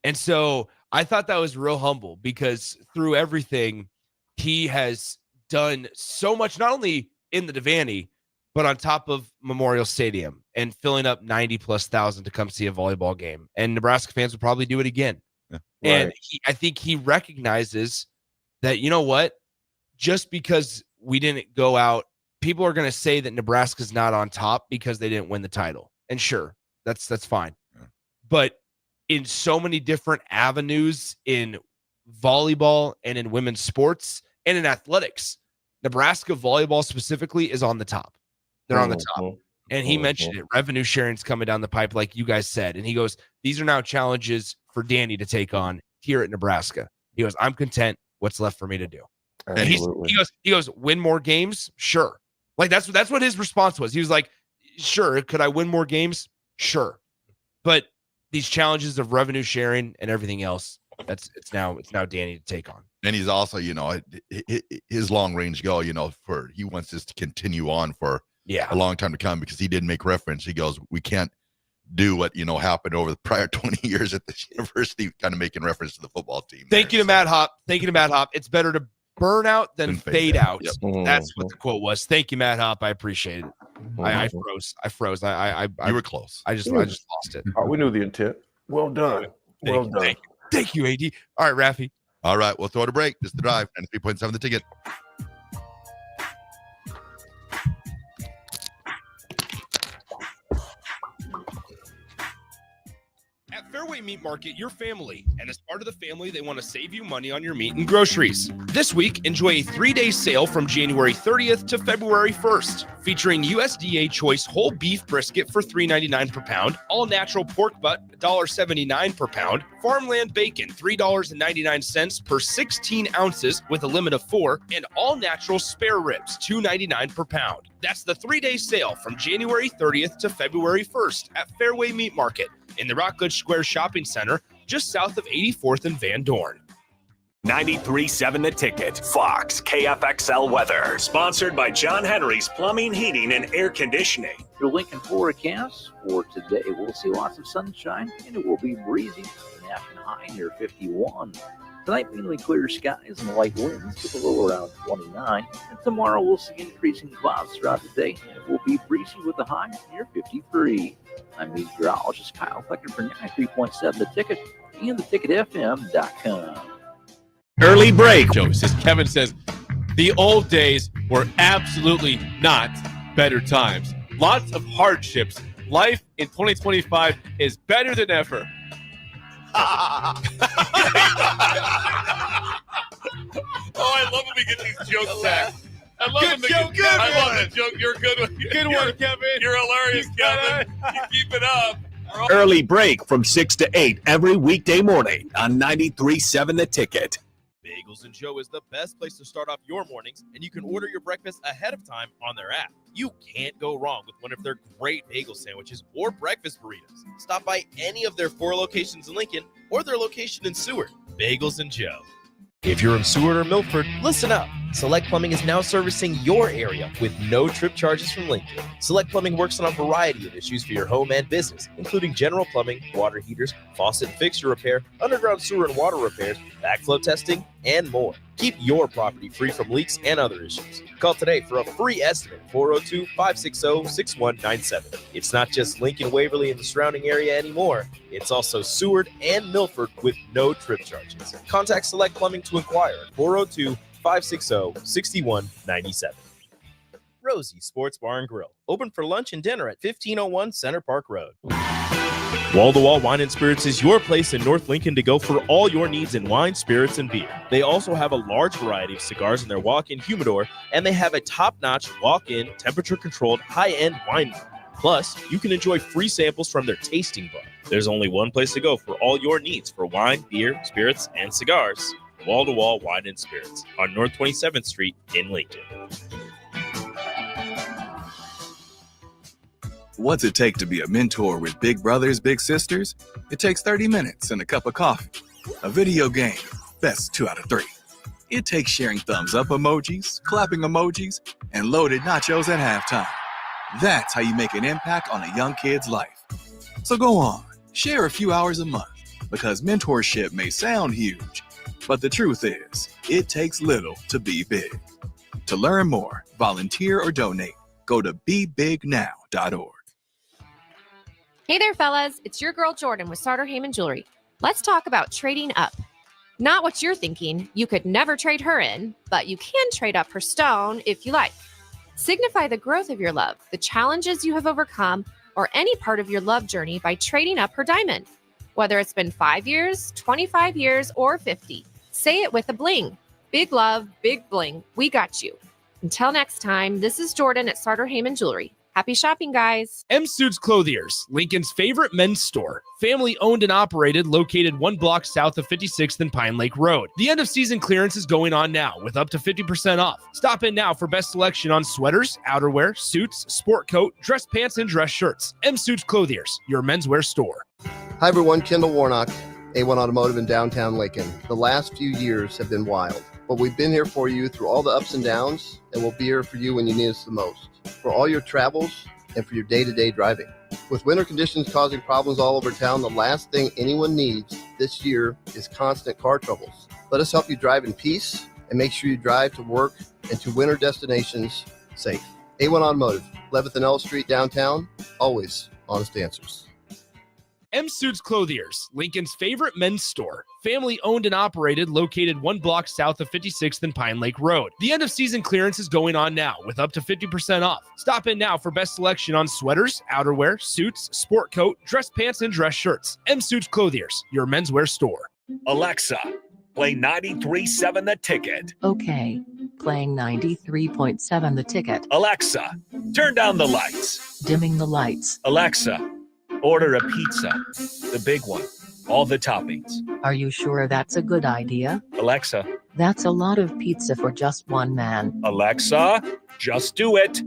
And so I thought that was real humble because through everything, he has done so much, not only in the Devaney, but on top of Memorial Stadium and filling up 90,000+ to come see a volleyball game. And Nebraska fans will probably do it again. Yeah. And I think he recognizes that, you know what, just because we didn't go out, people are going to say that Nebraska's not on top because they didn't win the title. And sure, that's fine. Yeah. But in so many different avenues in volleyball and in women's sports and in athletics, Nebraska volleyball specifically is on the top. They're on the top. And he mentioned it. Revenue sharing's coming down the pipe, like you guys said. And he goes, these are now challenges for Danny to take on here at Nebraska. He goes, I'm content. What's left for me to do? And he goes, win more games? Sure. Like that's what his response was. He was like, sure. Could I win more games? Sure. But these challenges of revenue sharing and everything else, it's now Danny to take on. And he's also, his long range goal, he wants this to continue on for a long time to come, because he did make reference. He goes, we can't do what happened over the prior 20 years at this university, kind of making reference to the football team. Thank you to Matt Hop. It's better to burn out than fade out. Yep. That's what the quote was. Thank you, Matt Hop. I appreciate it. I froze. You were close. I just lost it. We knew the intent. Well done. Well done. Thank you, AD. All right, Raffy. All right, we'll throw it a break. This is The Drive, and 3.7 the ticket. At Fairway Meat Market, your family, and as part of the family, they want to save you money on your meat and groceries. This week, enjoy a 3-day sale from January 30th to February 1st, featuring USDA Choice whole beef brisket for $3.99 per pound, all-natural pork butt $1.79 per pound, farmland bacon $3.99 per 16 ounces with a limit of 4, and all-natural spare ribs $2.99 per pound. That's the 3-day sale from January 30th to February 1st at Fairway Meat Market in the Rockledge Square Shopping Center, just south of 84th and Van Dorn. 93.7 The Ticket, Fox, KFXL weather. Sponsored by John Henry's Plumbing, Heating, and Air Conditioning. Your Lincoln forecast for today, we'll see lots of sunshine, and it will be breezy, an afternoon high near 51. Tonight, mainly clear skies and light winds with a low around 29. And tomorrow, we'll see increasing clouds throughout the day, and it will be breezy with a high near 53. I'm meteorologist Kyle Flecker for 93.7 The Ticket and theticketfm.com. Early break. Kevin says, the old days were absolutely not better times. Lots of hardships. Life in 2025 is better than ever. I love when we get these jokes back. I love the joke. I love the joke. You're good. Good one, Kevin. You're hilarious, Kevin. You keep it up. Early break from 6 to 8 every weekday morning on 93.7 The Ticket. Bagels and Joe is the best place to start off your mornings, and you can order your breakfast ahead of time on their app. You can't go wrong with one of their great bagel sandwiches or breakfast burritos. Stop by any of their 4 locations in Lincoln or their location in Seward. Bagels and Joe. If you're in Seward or Milford, listen up. Select Plumbing is now servicing your area with no trip charges from Lincoln. Select Plumbing works on a variety of issues for your home and business, including general plumbing, water heaters, faucet and fixture repair, underground sewer and water repairs, backflow testing, and more. Keep your property free from leaks and other issues. Call today for a free estimate, 402-560-6197. It's not just Lincoln, Waverly, and the surrounding area anymore. It's also Seward and Milford with no trip charges. Contact Select Plumbing to inquire at 402-560-6197. Rosie Sports Bar and Grill, open for lunch and dinner at 1501 Center Park Road. Wall-to-Wall Wine and Spirits is your place in North Lincoln to go for all your needs in wine, spirits, and beer. They also have a large variety of cigars in their walk-in humidor, and they have a top-notch walk-in, temperature-controlled, high-end wine bar. Plus, you can enjoy free samples from their tasting bar. There's only one place to go for all your needs for wine, beer, spirits, and cigars. Wall-to-Wall Wine and Spirits on North 27th Street in Lincoln. What's it take to be a mentor with big brothers, big sisters? It takes 30 minutes and a cup of coffee. A video game, best 2 out of 3. It takes sharing thumbs up emojis, clapping emojis, and loaded nachos at halftime. That's how you make an impact on a young kid's life. So go on, share a few hours a month, because mentorship may sound huge, but the truth is, it takes little to be big. To learn more, volunteer, or donate, go to BeBigNow.org. Hey there, fellas. It's your girl Jordan with Sartor Heyman Jewelry. Let's talk about trading up. Not what you're thinking. You could never trade her in, but you can trade up her stone if you like. Signify the growth of your love, the challenges you have overcome, or any part of your love journey by trading up her diamond. Whether it's been 5 years, 25 years, or 50, say it with a bling. Big love, big bling. We got you. Until next time, this is Jordan at Sartor Heyman Jewelry. Happy shopping, guys. M Suits Clothiers, Lincoln's favorite men's store. Family owned and operated, located 1 block south of 56th and Pine Lake Road. The end of season clearance is going on now with up to 50% off. Stop in now for best selection on sweaters, outerwear, suits, sport coat, dress pants, and dress shirts. M Suits Clothiers, your menswear store. Hi, everyone. Kendall Warnock, A1 Automotive in downtown Lincoln. The last few years have been wild, but we've been here for you through all the ups and downs, and we'll be here for you when you need us the most. For all your travels and for your day-to-day driving. With winter conditions causing problems all over town, the last thing anyone needs this year is constant car troubles. Let us help you drive in peace and make sure you drive to work and to winter destinations safe. A1 Automotive, 11th and L Street downtown, always honest answers. M Suits Clothiers, Lincoln's favorite men's store. Family owned and operated, located 1 block south of 56th and Pine Lake Road. The end of season clearance is going on now with up to 50% off. Stop in now for best selection on sweaters, outerwear, suits, sport coat, dress pants, and dress shirts. M Suits Clothiers, your menswear store. Alexa, play 93.7 The Ticket. Okay, playing 93.7 The Ticket. Alexa, turn down the lights. Dimming the lights. Alexa, order a pizza, the big one, all the toppings. Are you sure that's a good idea? Alexa. That's a lot of pizza for just one man. Alexa, just do it.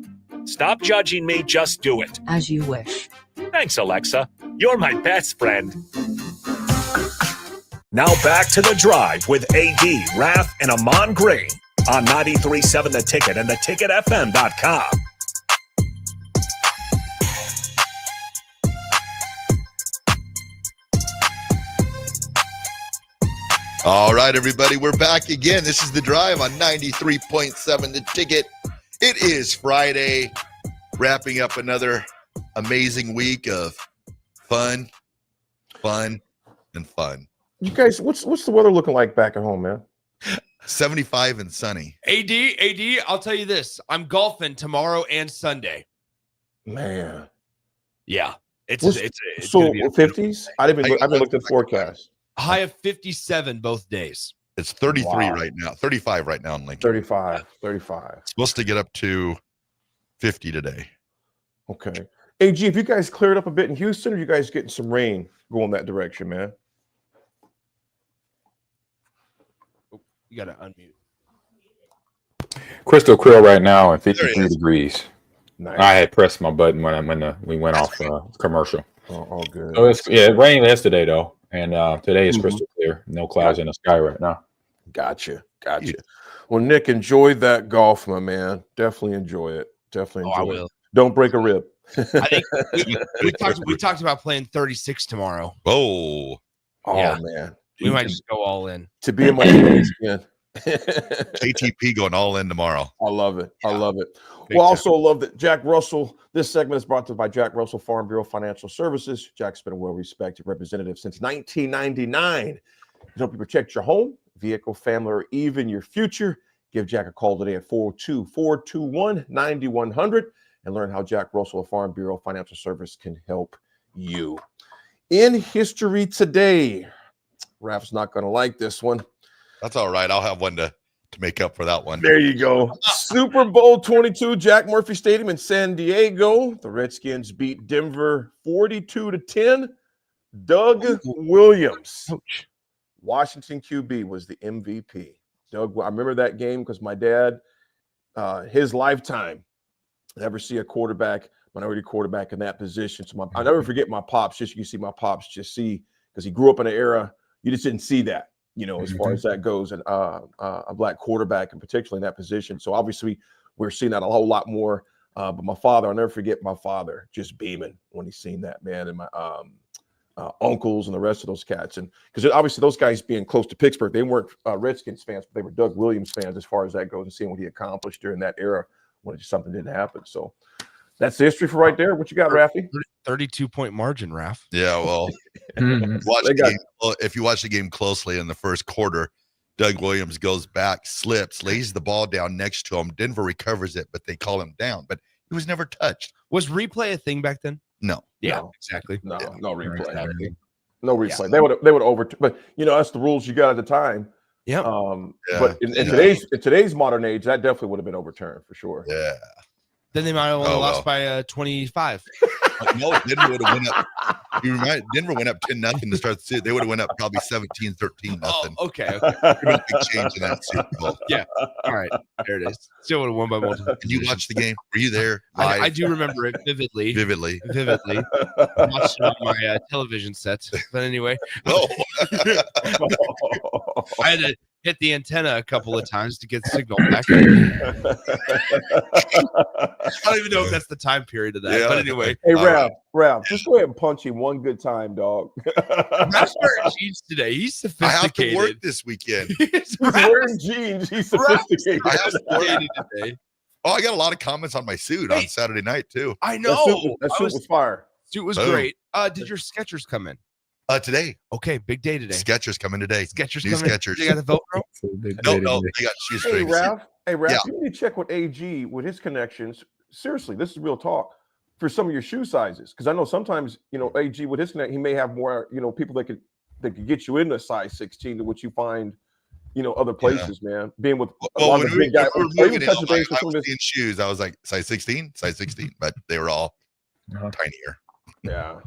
Stop judging me, just do it. As you wish. Thanks, Alexa. You're my best friend. Now back to The Drive with AD, Raff, and Ahman Green on 93.7 The Ticket and theticketfm.com. All right, everybody, we're back again. This is The Drive on 93.7 The Ticket. It is Friday, wrapping up another amazing week of fun, and fun. You guys, what's the weather looking like back at home, man? 75 and sunny. AD, I'll tell you this. I'm golfing tomorrow and Sunday. Man. Yeah. It's so 50s? I haven't looked at the forecast. High of 57 both days. It's 33 right now. 35 right now in Lincoln. 35. It's supposed to get up to 50 today. Okay. AG, if you guys cleared up a bit in Houston, or you guys getting some rain going that direction, man? You got to unmute. Crystal clear right now and 53 is. degrees. Nice. I had pressed my button when we went off commercial. All good. So it rained yesterday though, and today is Mhm. crystal clear. No clouds in the sky right now. Gotcha. Well, Nick, enjoy that golf, my man. Definitely enjoy it. Definitely I enjoy will. it. Don't break a rib. I think we talked about playing 36 tomorrow. Oh, Yeah. Man. We might just go all in. To be in my place again. KTP going all in tomorrow. I love it. I love it. Big Well, time. also love that Jack Russell. This segment is brought to you by Jack Russell Farm Bureau Financial Services. Jack's been a well-respected representative since 1999. To help you protect your home, vehicle, family, or even your future, give Jack a call today at 402-421-9100 and learn how Jack Russell Farm Bureau Financial Service can help you. In history today, Raff's not going to like this one. That's all right. I'll have one to make up for that one. There you go. Super Bowl 22, Jack Murphy Stadium in San Diego. The Redskins beat Denver 42-10. Doug Williams, Washington QB, was the MVP. Doug, I remember that game because my dad, his lifetime, never see a minority quarterback in that position. So I'll never forget my pops. Just you can see my pops just see, because he grew up in an era you just didn't see that, as far as that goes, and a black quarterback, and particularly in that position. So obviously we're seeing that a whole lot more. But my father, I'll never forget my father just beaming when he seen that, man, and my uncles and the rest of those cats. And because obviously those guys being close to Pittsburgh, they weren't Redskins fans, but they were Doug Williams fans as far as that goes, and seeing what he accomplished during that era when just something didn't happen. So that's the history for right there. What you got, Raffy? 32-point margin, Raff. Yeah, well, if you watch the game closely in the first quarter, Doug Williams goes back, slips, lays the ball down next to him. Denver recovers it, but they call him down. But he was never touched. Was replay a thing back then? No. Yeah, No. exactly. No replay. Exactly. No replay. They would overturn, but that's the rules you got at the time. Yeah. But in today's modern age, that definitely would have been overturned for sure. Yeah. Then they might have only lost by 25. No, Denver would have went up. Denver went up 10-0 to start the season. They would have went up probably 17-13. Oh, okay. Big change in that Super Bowl. Yeah. All right. There it is. Still would have won by multiple. Did you watch the game? Were you there? I do remember it vividly. Vividly. Watched it on my television set. But anyway. Oh. I had to hit the antenna a couple of times to get signal back. I don't even know if that's the time period of that. But anyway. Hey, Raff, just go ahead and punch him one good time, dog. Raff's wearing jeans today. He's sophisticated. I have to work this weekend. He's wearing jeans. He's sophisticated. Today. Oh, I got a lot of comments on my suit on Saturday night, too. I know. That suit was fire. Suit was Boom. great. Did your Skechers come in? Today. Okay, big day today. Skechers coming today. Skechers New coming. Skechers. They got the Velcro? No, they got shoestrings. Hey, Raff, Yeah. you need to check with AG with his connections. Seriously, this is real talk for some of your shoe sizes. Because I know sometimes, AG with his connect, he may have more, people that could get you into a size 16 to what you find, other places, man. Being with a lot of big guys. I was seeing shoes. I was like, size 16, but they were all tinier. Yeah.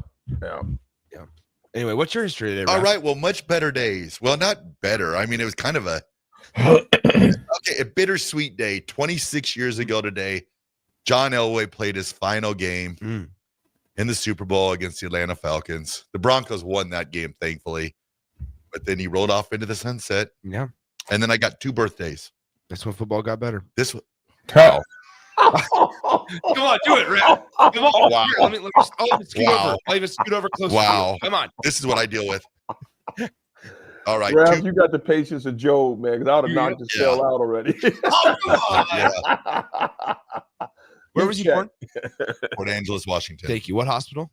Anyway, what's your history there? All right. Well, much better days. Well, not better. I mean, it was kind of a bittersweet day. 26 years ago today, John Elway played his final game in the Super Bowl against the Atlanta Falcons. The Broncos won that game, thankfully, but then he rolled off into the sunset. Yeah. And then I got 2 birthdays. That's when football got better. This was wow. Come on, do it, Raff. Come on. Wow. Here, let me scoot over. I'll even scoot over close to you. Come on. This is what I deal with. All right. Raff, you got the patience of Job, man, because I would have knocked this cell out already. Oh, come on. Where was you born? Port Angeles, Washington. Thank you. What hospital?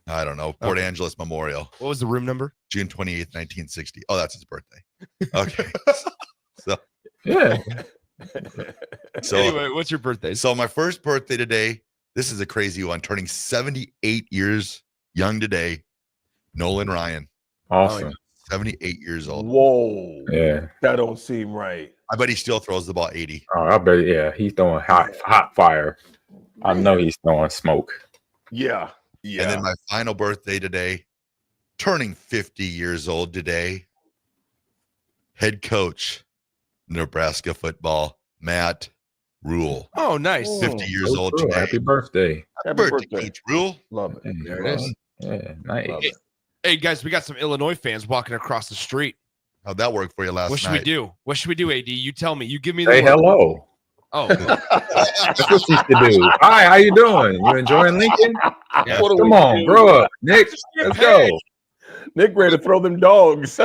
I don't know. Port Angeles Memorial. What was the room number? June 28th, 1960. Oh, that's his birthday. Okay. So yeah. So anyway, what's your birthday? So my first birthday today, this is a crazy one, turning 78 years young today, Nolan Ryan. Awesome. 78 years old. Whoa. Yeah. That don't seem right. I bet he still throws the ball 80. Oh, I bet. Yeah, he's throwing hot fire. I know he's throwing smoke. Yeah. Yeah. And then my final birthday today, turning 50 years old today, head coach, Nebraska football, Matt Rule. Oh, nice. 50 years old Cool. today. Happy birthday. Happy birthday, Coach Rule. Love it. There it is. Yeah, nice. Hey, guys, we got some Illinois fans walking across the street. How'd that work for you last night? What should we do? What should we do, AD? You tell me. You give me Say the word. hello. Oh, That's what you should do. Hi, how you doing? You enjoying Lincoln? Yeah. Come on, grow up, Nick. Let's go. Nick ready to throw them dogs.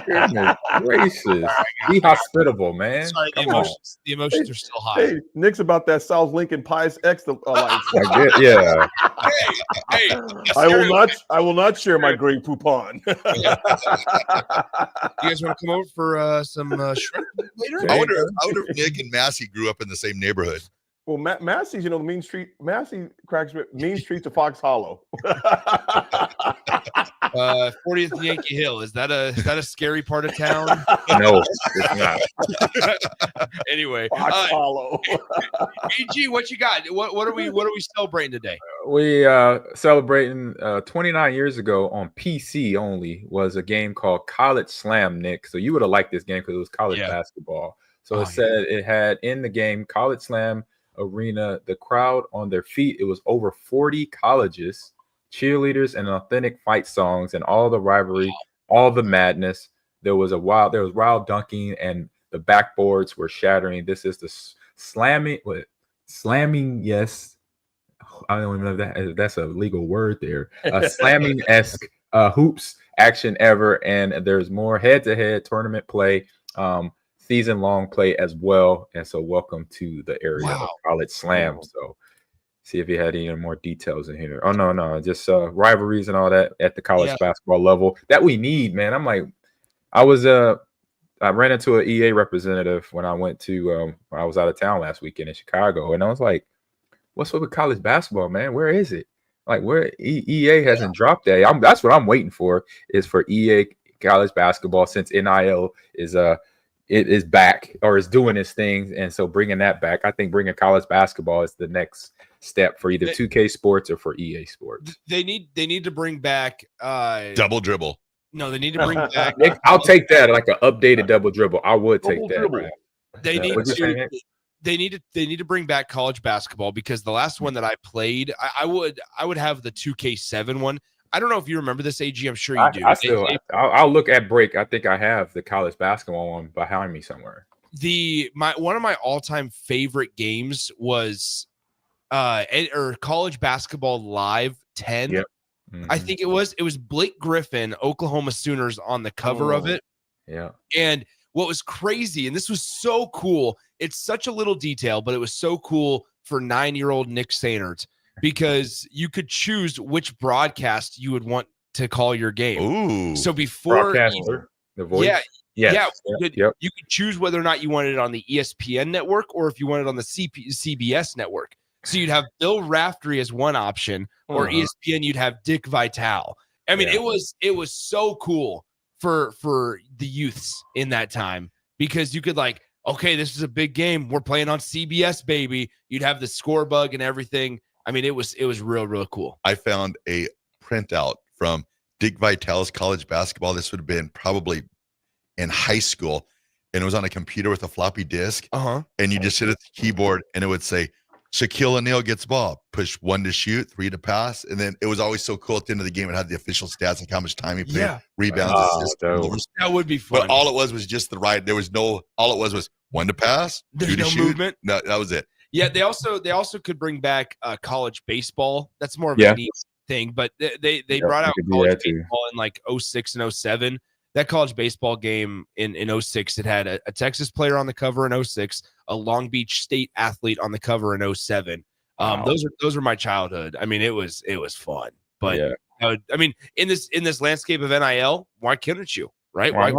Goodness gracious. Be hospitable, man. Sorry, the Come on. emotions are still high. Hey, Nick's about that South Lincoln Pies X. I get, yeah. Hey, I will not share my green poupon. You guys want to come over for some shrimp later? I wonder if Nick and Massey grew up in the same neighborhood. Well, Massey's, the Mean Street. Massey cracks Mean Street to Fox Hollow. 40th and Yankee Hill. Is that a scary part of town? No, it's not. Anyway, Fox Hollow. AG, what you got? What are we celebrating today? We celebrating 29 years ago on PC only was a game called College Slam, Nick. So you would have liked this game because it was college basketball. So it said it had in the game College Slam Arena, the crowd on their feet. It was over 40 colleges, cheerleaders, and authentic fight songs, and all the rivalry, all the madness. There was wild dunking, and the backboards were shattering. This is the slamming. Yes, I don't even know if that's a legal word there. Slamming-esque hoops action ever, and there's more head-to-head tournament play. Season-long play as well, and so welcome to the area of College Slam. So see if you had any more details in here. Oh no, just rivalries and all that at the college basketball level that we need, man. I'm like, I ran into an EA representative when I went to when I was out of town last weekend in Chicago, and I was like, what's up with college basketball, man? Where is it? Like, where EA hasn't dropped that. That's what I'm waiting for, is for EA college basketball, since NIL is it is back, or is doing its thing, and so bringing that back, I think bringing college basketball is the next step for either 2K Sports or for EA Sports. They need to bring back double dribble. No, they need to bring back. I'll take that, like an updated double dribble. I would take that. They need to bring back college basketball, because the last one that I played, I would have the 2K7 one. I don't know if you remember this, AG. I'm sure you do. I'll look at break. I think I have the college basketball one behind me somewhere. One of my all-time favorite games was College Basketball Live 10. Yep. I think it was Blake Griffin, Oklahoma Sooners, on the cover of it. Yeah. And what was crazy, and this was so cool, it's such a little detail, but it was so cool for 9-year-old Nick Sainert, because you could choose which broadcast you would want to call your game. Ooh. So before broadcaster, the voice. You could choose whether or not you wanted it on the ESPN network, or if you wanted it on the CBS network. So you'd have Bill Raftery as one option, or ESPN you'd have Dick Vitale. I mean, it was so cool for the youths in that time, because you could, like, okay, this is a big game, we're playing on CBS, baby. You'd have the score bug and everything. I mean, it was real cool. I found a printout from Dick Vitale's college basketball. This would have been probably in high school, and it was on a computer with a floppy disk. And you just sit at the keyboard, and it would say, Shaquille O'Neal gets ball, push 1 to shoot, 3 to pass. And then it was always so cool at the end of the game. It had the official stats, like how much time he played, rebounds, assists. That would be fun. But all it was just the right. There was all it was 1 to pass, There's 2 to no shoot. movement. No, that was it. Yeah, they also could bring back college baseball. That's more of a neat thing, but they brought out college baseball in like 06 and 07. That college baseball game in 06, it had a Texas player on the cover in 06, a Long Beach State athlete on the cover in 07. Those are my childhood. I mean, it was fun. But I mean, in this landscape of NIL, why couldn't you? Right? Why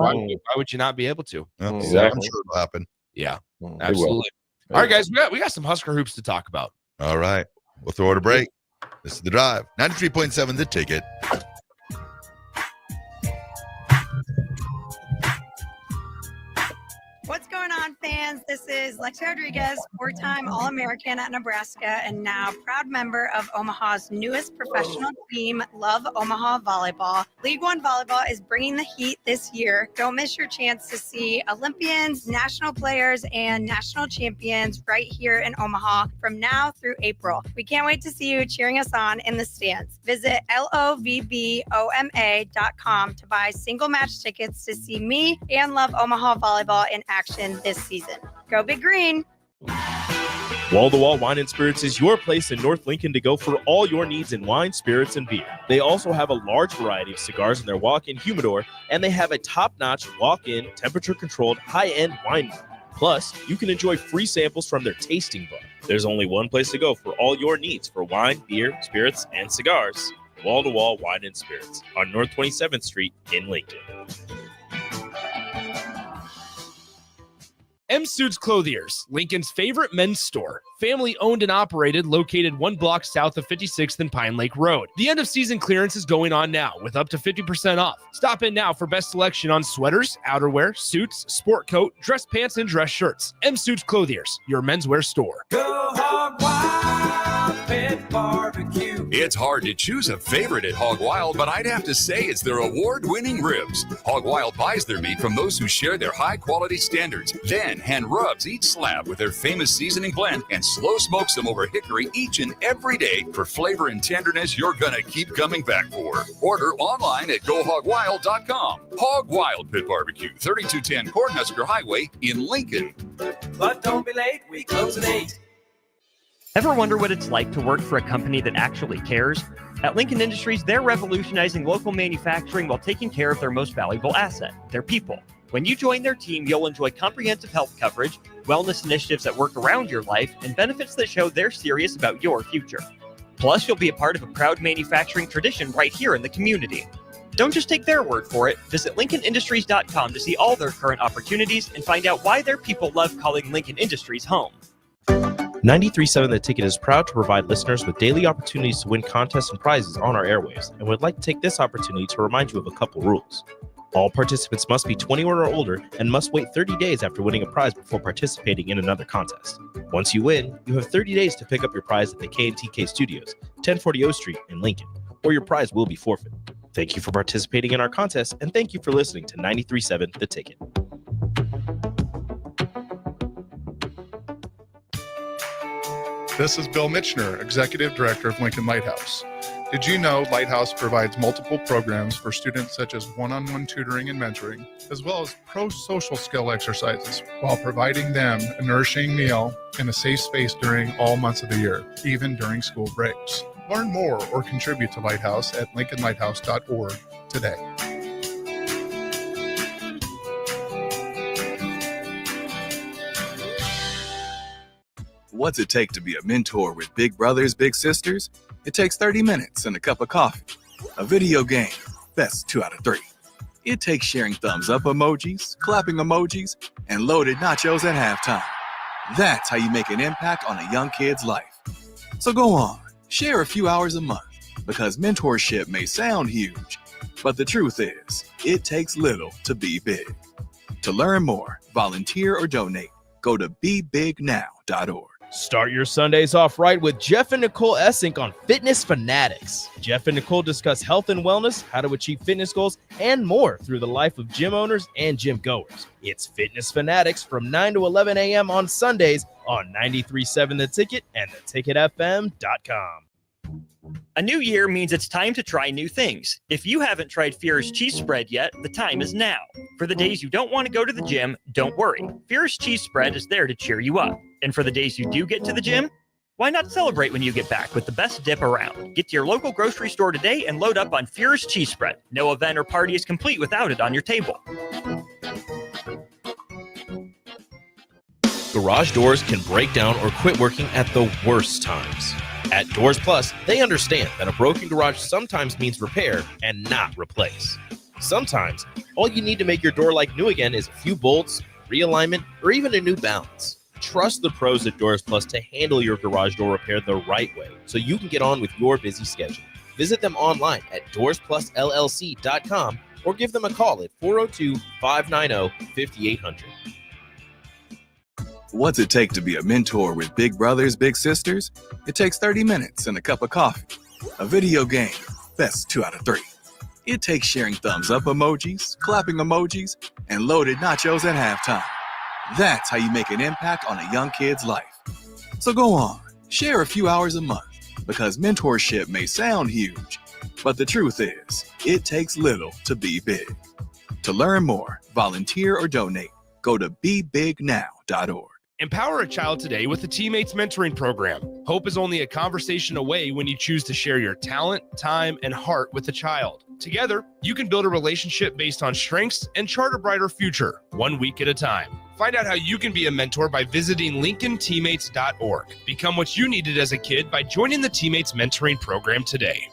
would you not be able to? Exactly. I'm sure it'll happen. Yeah, absolutely. All right, guys, we got some Husker hoops to talk about. All right, we'll throw it a break. This is The Drive, 93.7 The Ticket. What's going on, fans? This is Lexi Alex Rodriguez, four-time All-American at Nebraska and now proud member of Omaha's newest professional team, Love Omaha Volleyball. League One Volleyball is bringing the heat this year. Don't miss your chance to see Olympians, national players, and national champions right here in Omaha from now through April. We can't wait to see you cheering us on in the stands. Visit lovboma.com to buy single match tickets to see me and Love Omaha Volleyball in action this season. Go Big Green! Wall to Wall Wine and Spirits is your place in North Lincoln to go for all your needs in wine, spirits, and beer. They also have a large variety of cigars in their walk-in humidor, and they have a top-notch walk-in, temperature-controlled, high-end wine bar. Plus, you can enjoy free samples from their tasting bar. There's only one place to go for all your needs for wine, beer, spirits, and cigars. Wall to Wall Wine and Spirits on North 27th Street in Lincoln. M Suits Clothiers, Lincoln's favorite men's store. Family owned and operated, located 1 block south of 56th and Pine Lake Road. The end of season clearance is going on now with up to 50% off. Stop in now for best selection on sweaters, outerwear, suits, sport coat, dress pants, and dress shirts. M Suits Clothiers, your menswear store. Go Hog Wild Pit Barbecue. It's hard to choose a favorite at Hog Wild, but I'd have to say it's their award-winning ribs. Hog Wild buys their meat from those who share their high-quality standards, then hand rubs each slab with their famous seasoning blend and slow smokes them over hickory each and every day for flavor and tenderness you're gonna keep coming back for. Order online at gohogwild.com. Hog Wild Pit Barbecue, 3210 Cornhusker Highway in Lincoln. But don't be late, we close at 8. Ever wonder what it's like to work for a company that actually cares? At Lincoln Industries, they're revolutionizing local manufacturing while taking care of their most valuable asset, their people. When you join their team, you'll enjoy comprehensive health coverage, wellness initiatives that work around your life, and benefits that show they're serious about your future. Plus, you'll be a part of a proud manufacturing tradition right here in the community. Don't just take their word for it. Visit LincolnIndustries.com to see all their current opportunities and find out why their people love calling Lincoln Industries home. 93.7 The Ticket is proud to provide listeners with daily opportunities to win contests and prizes on our airwaves, and would like to take this opportunity to remind you of a couple rules. All participants must be 21 or older and must wait 30 days after winning a prize before participating in another contest. Once you win, you have 30 days to pick up your prize at the K&TK Studios, 1040 O Street in Lincoln, or your prize will be forfeit. Thank you for participating in our contest, and thank you for listening to 93.7 The Ticket. This is Bill Mitchner, Executive Director of Lincoln Lighthouse. Did you know Lighthouse provides multiple programs for students such as one-on-one tutoring and mentoring, as well as pro-social skill exercises, while providing them a nourishing meal and a safe space during all months of the year, even during school breaks. Learn more or contribute to Lighthouse at lincolnlighthouse.org today. What's it take to be a mentor with big brothers, big sisters? It takes 30 minutes and a cup of coffee. A video game, best 2 out of 3. It takes sharing thumbs up emojis, clapping emojis, and loaded nachos at halftime. That's how you make an impact on a young kid's life. So go on, share a few hours a month, because mentorship may sound huge, but the truth is, it takes little to be big. To learn more, volunteer, or donate, go to BeBigNow.org. Start your Sundays off right with Jeff and Nicole Essink on Fitness Fanatics. Jeff and Nicole discuss health and wellness, how to achieve fitness goals, and more through the life of gym owners and gym goers. It's Fitness Fanatics from 9 to 11 a.m. on Sundays on 93.7 The Ticket and theticketfm.com. A new year means it's time to try new things. If you haven't tried Fear's Cheese Spread yet, the time is now. For the days you don't want to go to the gym, don't worry. Fear's Cheese Spread is there to cheer you up. And for the days you do get to the gym, why not celebrate when you get back with the best dip around? Get to your local grocery store today and load up on Fear's Cheese Spread. No event or party is complete without it on your table. Garage doors can break down or quit working at the worst times. At Doors Plus, they understand that a broken garage sometimes means repair and not replace. Sometimes, all you need to make your door like new again is a few bolts, realignment, or even a new balance. Trust the pros at Doors Plus to handle your garage door repair the right way so you can get on with your busy schedule. Visit them online at doorsplusllc.com or give them a call at 402-590-5800. What's it take to be a mentor with big brothers, big sisters? It takes 30 minutes and a cup of coffee. A video game, best 2 out of 3. It takes sharing thumbs up emojis, clapping emojis, and loaded nachos at halftime. That's how you make an impact on a young kid's life. So go on, share a few hours a month, because mentorship may sound huge, but the truth is, it takes little to be big. To learn more, volunteer, or donate, go to bebignow.org. Empower a child today with the Teammates Mentoring Program. Hope is only a conversation away when you choose to share your talent, time, and heart with a child. Together, you can build a relationship based on strengths and chart a brighter future, 1 week at a time. Find out how you can be a mentor by visiting LincolnTeammates.org. Become what you needed as a kid by joining the Teammates Mentoring Program today.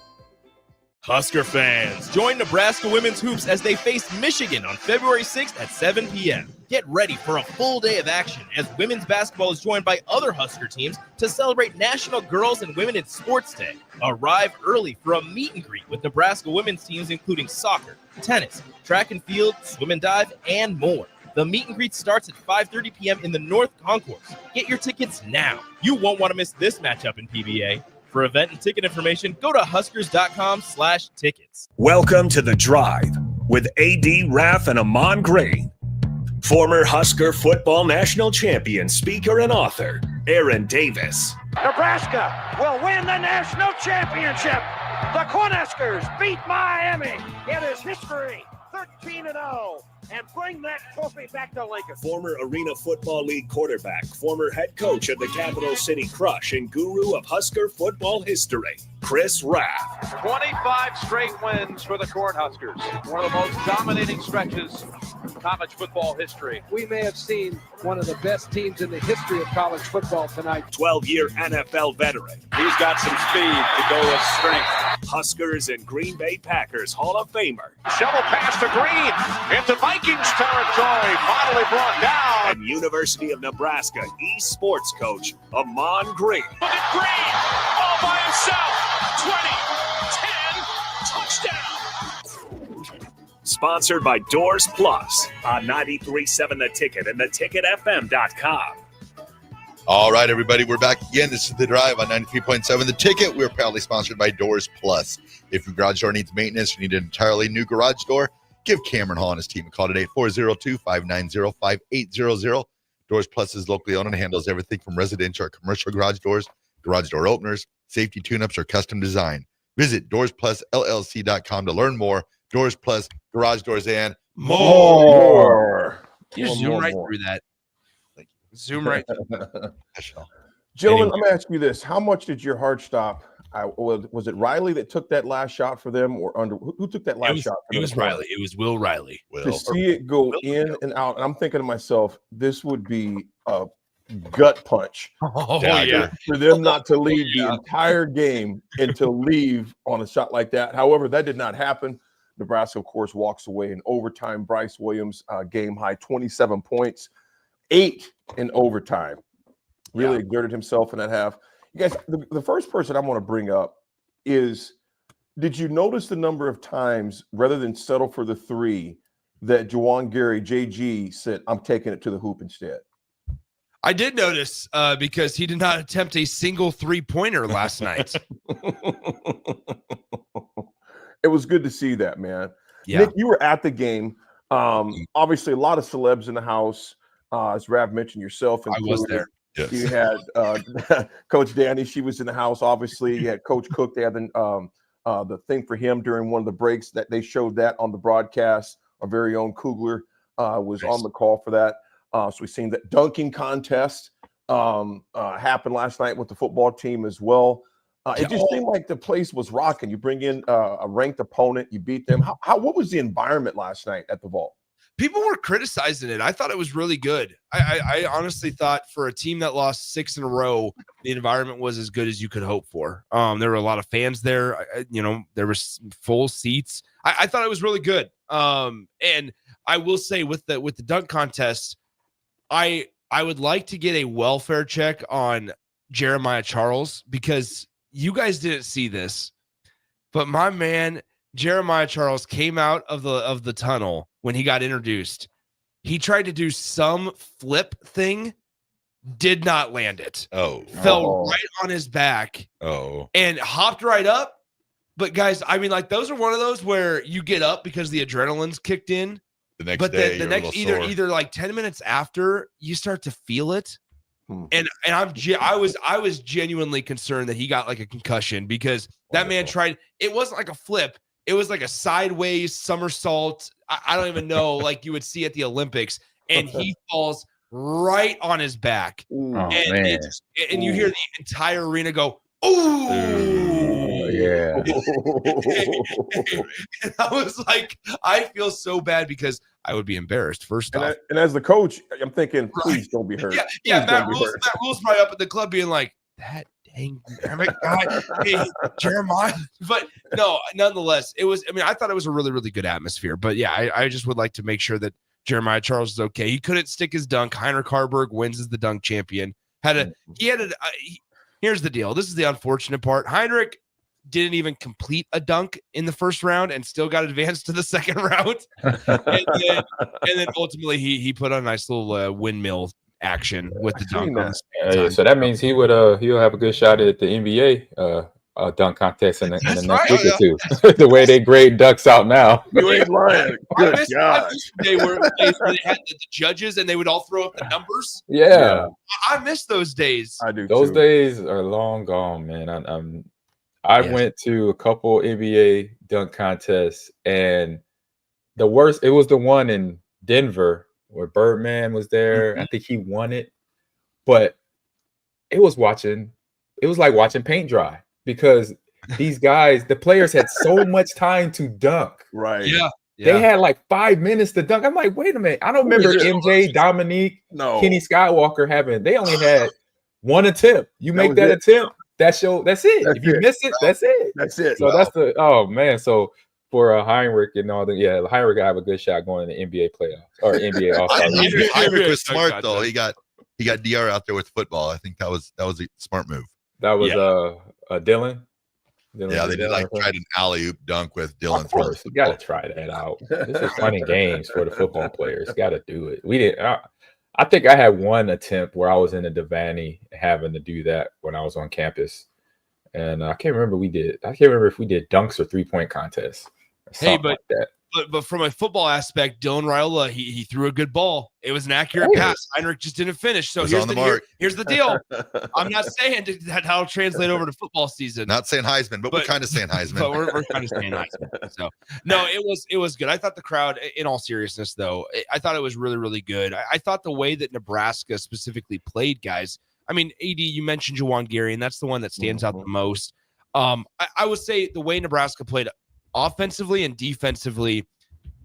Husker fans, join Nebraska Women's Hoops as they face Michigan on February 6th at 7 p.m. Get ready for a full day of action as women's basketball is joined by other Husker teams to celebrate National Girls and Women in Sports Day. Arrive early for a meet and greet with Nebraska women's teams including soccer, tennis, track and field, swim and dive, and more. The meet and greet starts at 5:30 p.m. in the North Concourse. Get your tickets now. You won't want to miss this matchup in PBA. For event and ticket information, go to huskers.com/tickets. Welcome to The Drive with AD Raff and Ahman Green. Former Husker football national champion, speaker, and author, Aaron Davis. Nebraska will win the national championship. The Cornhuskers beat Miami. It is history, 13-0, and bring that trophy back to Lincoln. Former Arena Football League quarterback, former head coach of the Capital City Crush, and guru of Husker football history, Chris Raff. 25 straight wins for the Cornhuskers. One of the most dominating stretches in college football history. We may have seen one of the best teams in the history of college football tonight. 12-year NFL veteran. He's got some speed to go with strength. Huskers and Green Bay Packers Hall of Famer. Shovel pass to Green into Vikings territory. Finally brought down. And University of Nebraska eSports coach, Ahman Green. Look at Green all by himself. 20, 10, touchdown. Sponsored by Doors Plus on 93.7 The Ticket and theticketfm.com. All right, everybody, we're back again. This is The Drive on 93.7 The Ticket. We're proudly sponsored by Doors Plus. If your garage door needs maintenance, you need an entirely new garage door, give Cameron Hall and his team a call today, 402-590-5800. Doors Plus is locally owned and handles everything from residential or commercial garage doors, garage door openers, safety tune-ups, or custom design. Visit DoorsPlusLLC.com to learn more. Doors Plus, garage doors, and more. You zoom right through that. Zoom right through. Gentlemen, let me ask you this. How much did your heart stop? Was it Riley that took that last shot for them, or who took that last shot? It was Riley. It was Will Riley. To see it go in and out, and I'm thinking to myself, this would be a gut punch. Oh, yeah. For them not to lead the entire game and to leave on a shot like that. However, that did not happen. Nebraska, of course, walks away in overtime. Bryce Williams, game high, 27 points, 8 in overtime. Really exerted himself in that half. You guys, the first person I want to bring up is, did you notice the number of times, rather than settle for the 3, that Juwan Gary, JG, said, I'm taking it to the hoop instead? I did notice because he did not attempt a single 3-pointer last night. It was good to see that, man. Yeah. Nick, you were at the game. Obviously, a lot of celebs in the house. As Rav mentioned, yourself included. I was there. Yes. You had Coach Danny. She was in the house, obviously. You had Coach Cook. They had the thing for him during one of the breaks that they showed that on the broadcast. Our very own Kugler was on the call for that. So we've seen that dunking contest happen last night with the football team as well. It just seemed like the place was rocking. You bring in a ranked opponent, you beat them. What was the environment last night at the Vault? People were criticizing it. I thought it was really good. I honestly thought for a team that lost 6 in a row, the environment was as good as you could hope for. There were a lot of fans there. There was full seats. I thought it was really good. And I will say with the dunk contest, I would like to get a welfare check on Jeremiah Charles, because you guys didn't see this, but my man Jeremiah Charles came out of the tunnel when he got introduced. He tried to do some flip thing did not land it. Oh, Fell right on his back. Oh, and hopped right up. But guys, I mean, like those are one of those where you get up because the adrenaline's kicked in. The next but day, the next either like 10 minutes after you start to feel it. And I was genuinely concerned that he got like a concussion because that man tried. It wasn't like a flip. It was like a sideways somersault. I don't even know, like you would see at the Olympics, and he falls right on his back. And you hear the entire arena go, "Ooh, yeah!" And I was like, I feel so bad because I would be embarrassed. First off, and as the coach, I'm thinking, please don't be hurt. Yeah. Matt Rule's probably up at the club being like, that dang guy, hey, Jeremiah. But no, nonetheless, it was. I mean, I thought it was a really, really good atmosphere. But yeah, I just would like to make sure that Jeremiah Charles is okay. He couldn't stick his dunk. Heinrich Harburg wins as the dunk champion. Here's the deal. This is the unfortunate part. Heinrich didn't even complete a dunk in the first round and still got advanced to the second round. and then ultimately he put on a nice little windmill action with the dunk. So that means he'll have a good shot at the NBA dunk contest in the next week or two. The way they grade ducks out now. You ain't lying. Good God. They were they had the judges and they would all throw up the numbers. Yeah. I miss those days. I do. Those days are long gone, man. I went to a couple NBA dunk contests, and the worst, it was the one in Denver where Birdman was there. I think he won it, but it was like watching paint dry because these guys, the players had so much time to dunk. Right. Yeah. They had like 5 minutes to dunk. I'm like, wait a minute. I don't remember MJ, Dominique, Kenny Skywalker they only had one attempt. You make that attempt. That's it. If you miss it, that's it. That's it. So that's oh man. So for Heinrich and all the Heinrich have a good shot going in the NBA playoffs or NBA All-Star. Heinrich was smart though. He got DR out there with football. I think that was a smart move. That was Dylan. Yeah, they did tried an alley-oop dunk with Dylan. Of course, you got to try that out. This is fun and games for the football players. Got to do it. We didn't. I think I had one attempt where I was in the Devaney having to do that when I was on campus, and I can't remember if we did dunks or 3-point contests. Hey, but from a football aspect, Dylan Raiola, he threw a good ball. It was an accurate pass. Heinrich just didn't finish. So here's the deal. I'm not saying that'll translate over to football season. Not saying Heisman, but we're kind of saying Heisman. But we're kind of saying Heisman. So no, it was good. I thought the crowd, in all seriousness, though, I thought it was really, really good. I thought the way that Nebraska specifically played, guys. I mean, AD, you mentioned Juwan Gary, and that's the one that stands out the most. I would say the way Nebraska played offensively and defensively,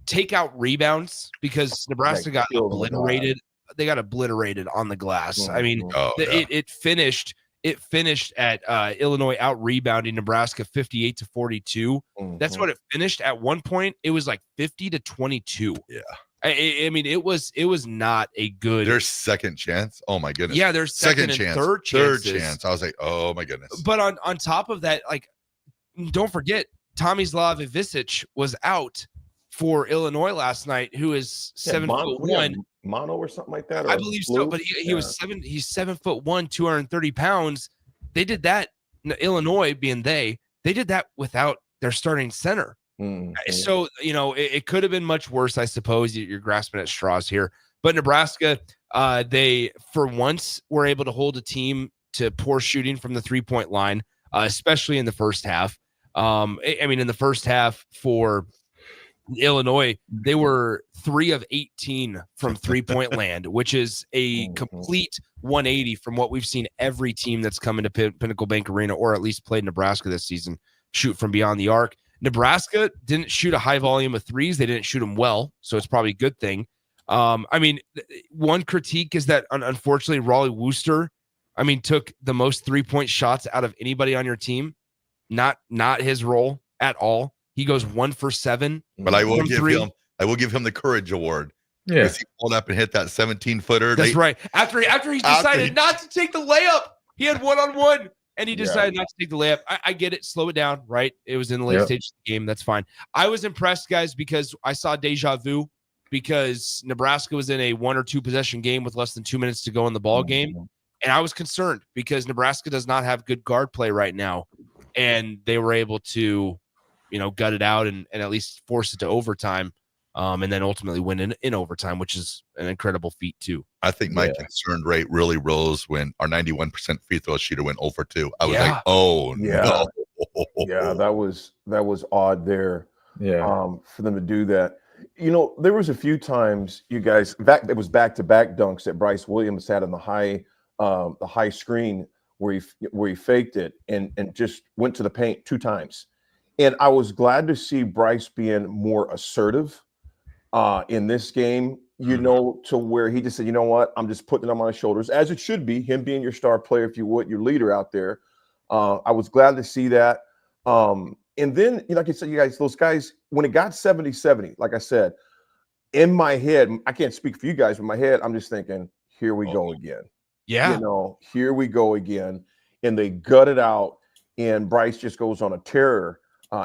take out rebounds because Nebraska got obliterated. They got obliterated on the glass. I mean, it finished at Illinois out rebounding Nebraska 58-42. That's what it finished at one point. It was like 50-22. Yeah. I mean, it was not a good. Their second chance. Oh my goodness. Yeah, their second chance, third chance. I was like, oh my goodness. But on top of that, like, don't forget, Tomislav Ivisic was out for Illinois last night, who is 7'1", mono or something like that. I believe so, but he was 7. He's 7'1", 230 pounds. They did that. Illinois, being they did that without their starting center. So it could have been much worse, I suppose. You're grasping at straws here, but Nebraska, they for once were able to hold a team to poor shooting from the 3-point line, especially in the first half. I mean, in the first half for Illinois, they were 3 of 18 from 3-point land, which is a complete 180 from what we've seen every team that's come into Pinnacle Bank Arena or at least played Nebraska this season shoot from beyond the arc. Nebraska didn't shoot a high volume of threes. They didn't shoot them well, so it's probably a good thing. I mean, one critique is that unfortunately Raleigh Wooster, took the most 3-point shots out of anybody on your team. Not his role at all. He goes 1 for 7. But I will give him the courage award. Yeah, he pulled up and hit that 17-footer. That's right. After he decided not to take the layup, he had 1-on-1, and he decided not to take the layup. I get it. Slow it down, right? It was in the late stage of the game. That's fine. I was impressed, guys, because I saw Deja Vu because Nebraska was in a 1 or 2 possession game with less than 2 minutes to go in the ball game. And I was concerned because Nebraska does not have good guard play right now. And they were able to, gut it out and at least force it to overtime. And then ultimately win in overtime, which is an incredible feat too. I think my concern rate really rose when our 91% free throw shooter went over 2. I was like, oh no. Yeah, that was odd there. Yeah. For them to do that. There was a few times you guys, in fact, it was back-to-back dunks that Bryce Williams had on the high screen where he faked it and just went to the paint 2 times. And I was glad to see Bryce being more assertive in this game, to where he just said, you know what, I'm just putting it on my shoulders, as it should be, him being your star player, if you would, your leader out there. I was glad to see that. And then, like I said, you guys, those guys, when it got 70-70, like I said, in my head, I can't speak for you guys, but in my head, I'm just thinking, here we go again. Yeah. Here we go again. And they gut it out, and Bryce just goes on a tear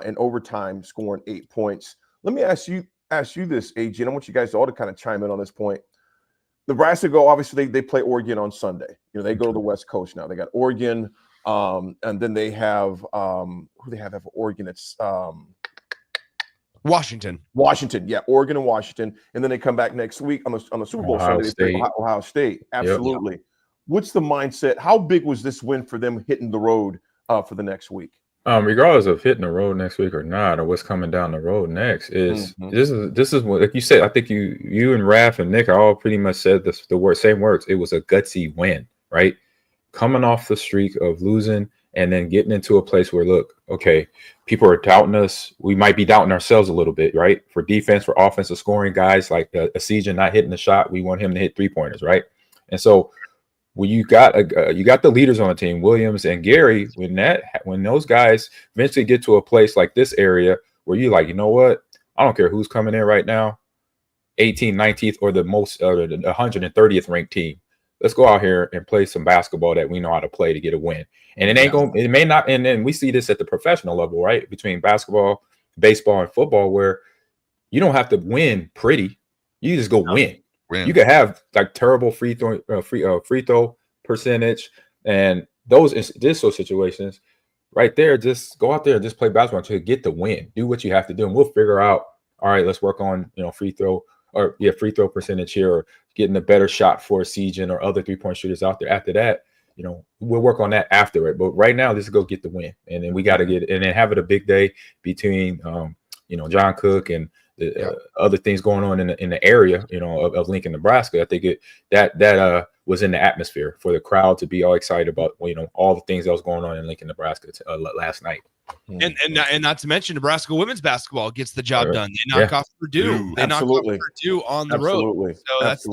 in overtime, scoring 8 points. Let me ask you this, AG, and I want you guys all to kind of chime in on this point. Nebraska obviously they play Oregon on Sunday. They go to the West Coast now. They got Oregon, and then they have who they have for Oregon? It's Washington, yeah, Oregon and Washington, and then they come back next week on the Super Bowl Sunday. They play Ohio State. Absolutely. Yep. What's the mindset? How big was this win for them hitting the road for the next week? Regardless of hitting the road next week or not, or what's coming down the road next, this is what, like you said. I think you and Raff and Nick all pretty much said the same words. It was a gutsy win, right? Coming off the streak of losing and then getting into a place where, look, okay, people are doubting us. We might be doubting ourselves a little bit, right? For defense, for offensive scoring, guys like Asijan not hitting the shot, we want him to hit 3-pointers, right? And so when you got the leaders on the team, Williams and Gary, when those guys eventually get to a place like this area where you're like, you know what, I don't care who's coming in right now, 18th, 19th, or the 130th ranked team. Let's go out here and play some basketball that we know how to play to get a win. And it may not. And then we see this at the professional level, right? Between basketball, baseball, and football, where you don't have to win pretty. You just go win. You could have like terrible free throw percentage, and those situations right there. Just go out there and just play basketball to get the win. Do what you have to do, and we'll figure out. All right, let's work on free throw percentage here, or getting a better shot for a Asijan or other 3-point shooters out there. After that, we'll work on that after it. But right now, let's go get the win, and then we got to get and then have it a big day between John Cook and the other things going on in the area, of Lincoln, Nebraska. I think that was in the atmosphere for the crowd to be all excited about, all the things that was going on in Lincoln, Nebraska last night. And not to mention Nebraska women's basketball gets the job done. They knock off Purdue. They knock off Purdue on the road. So that's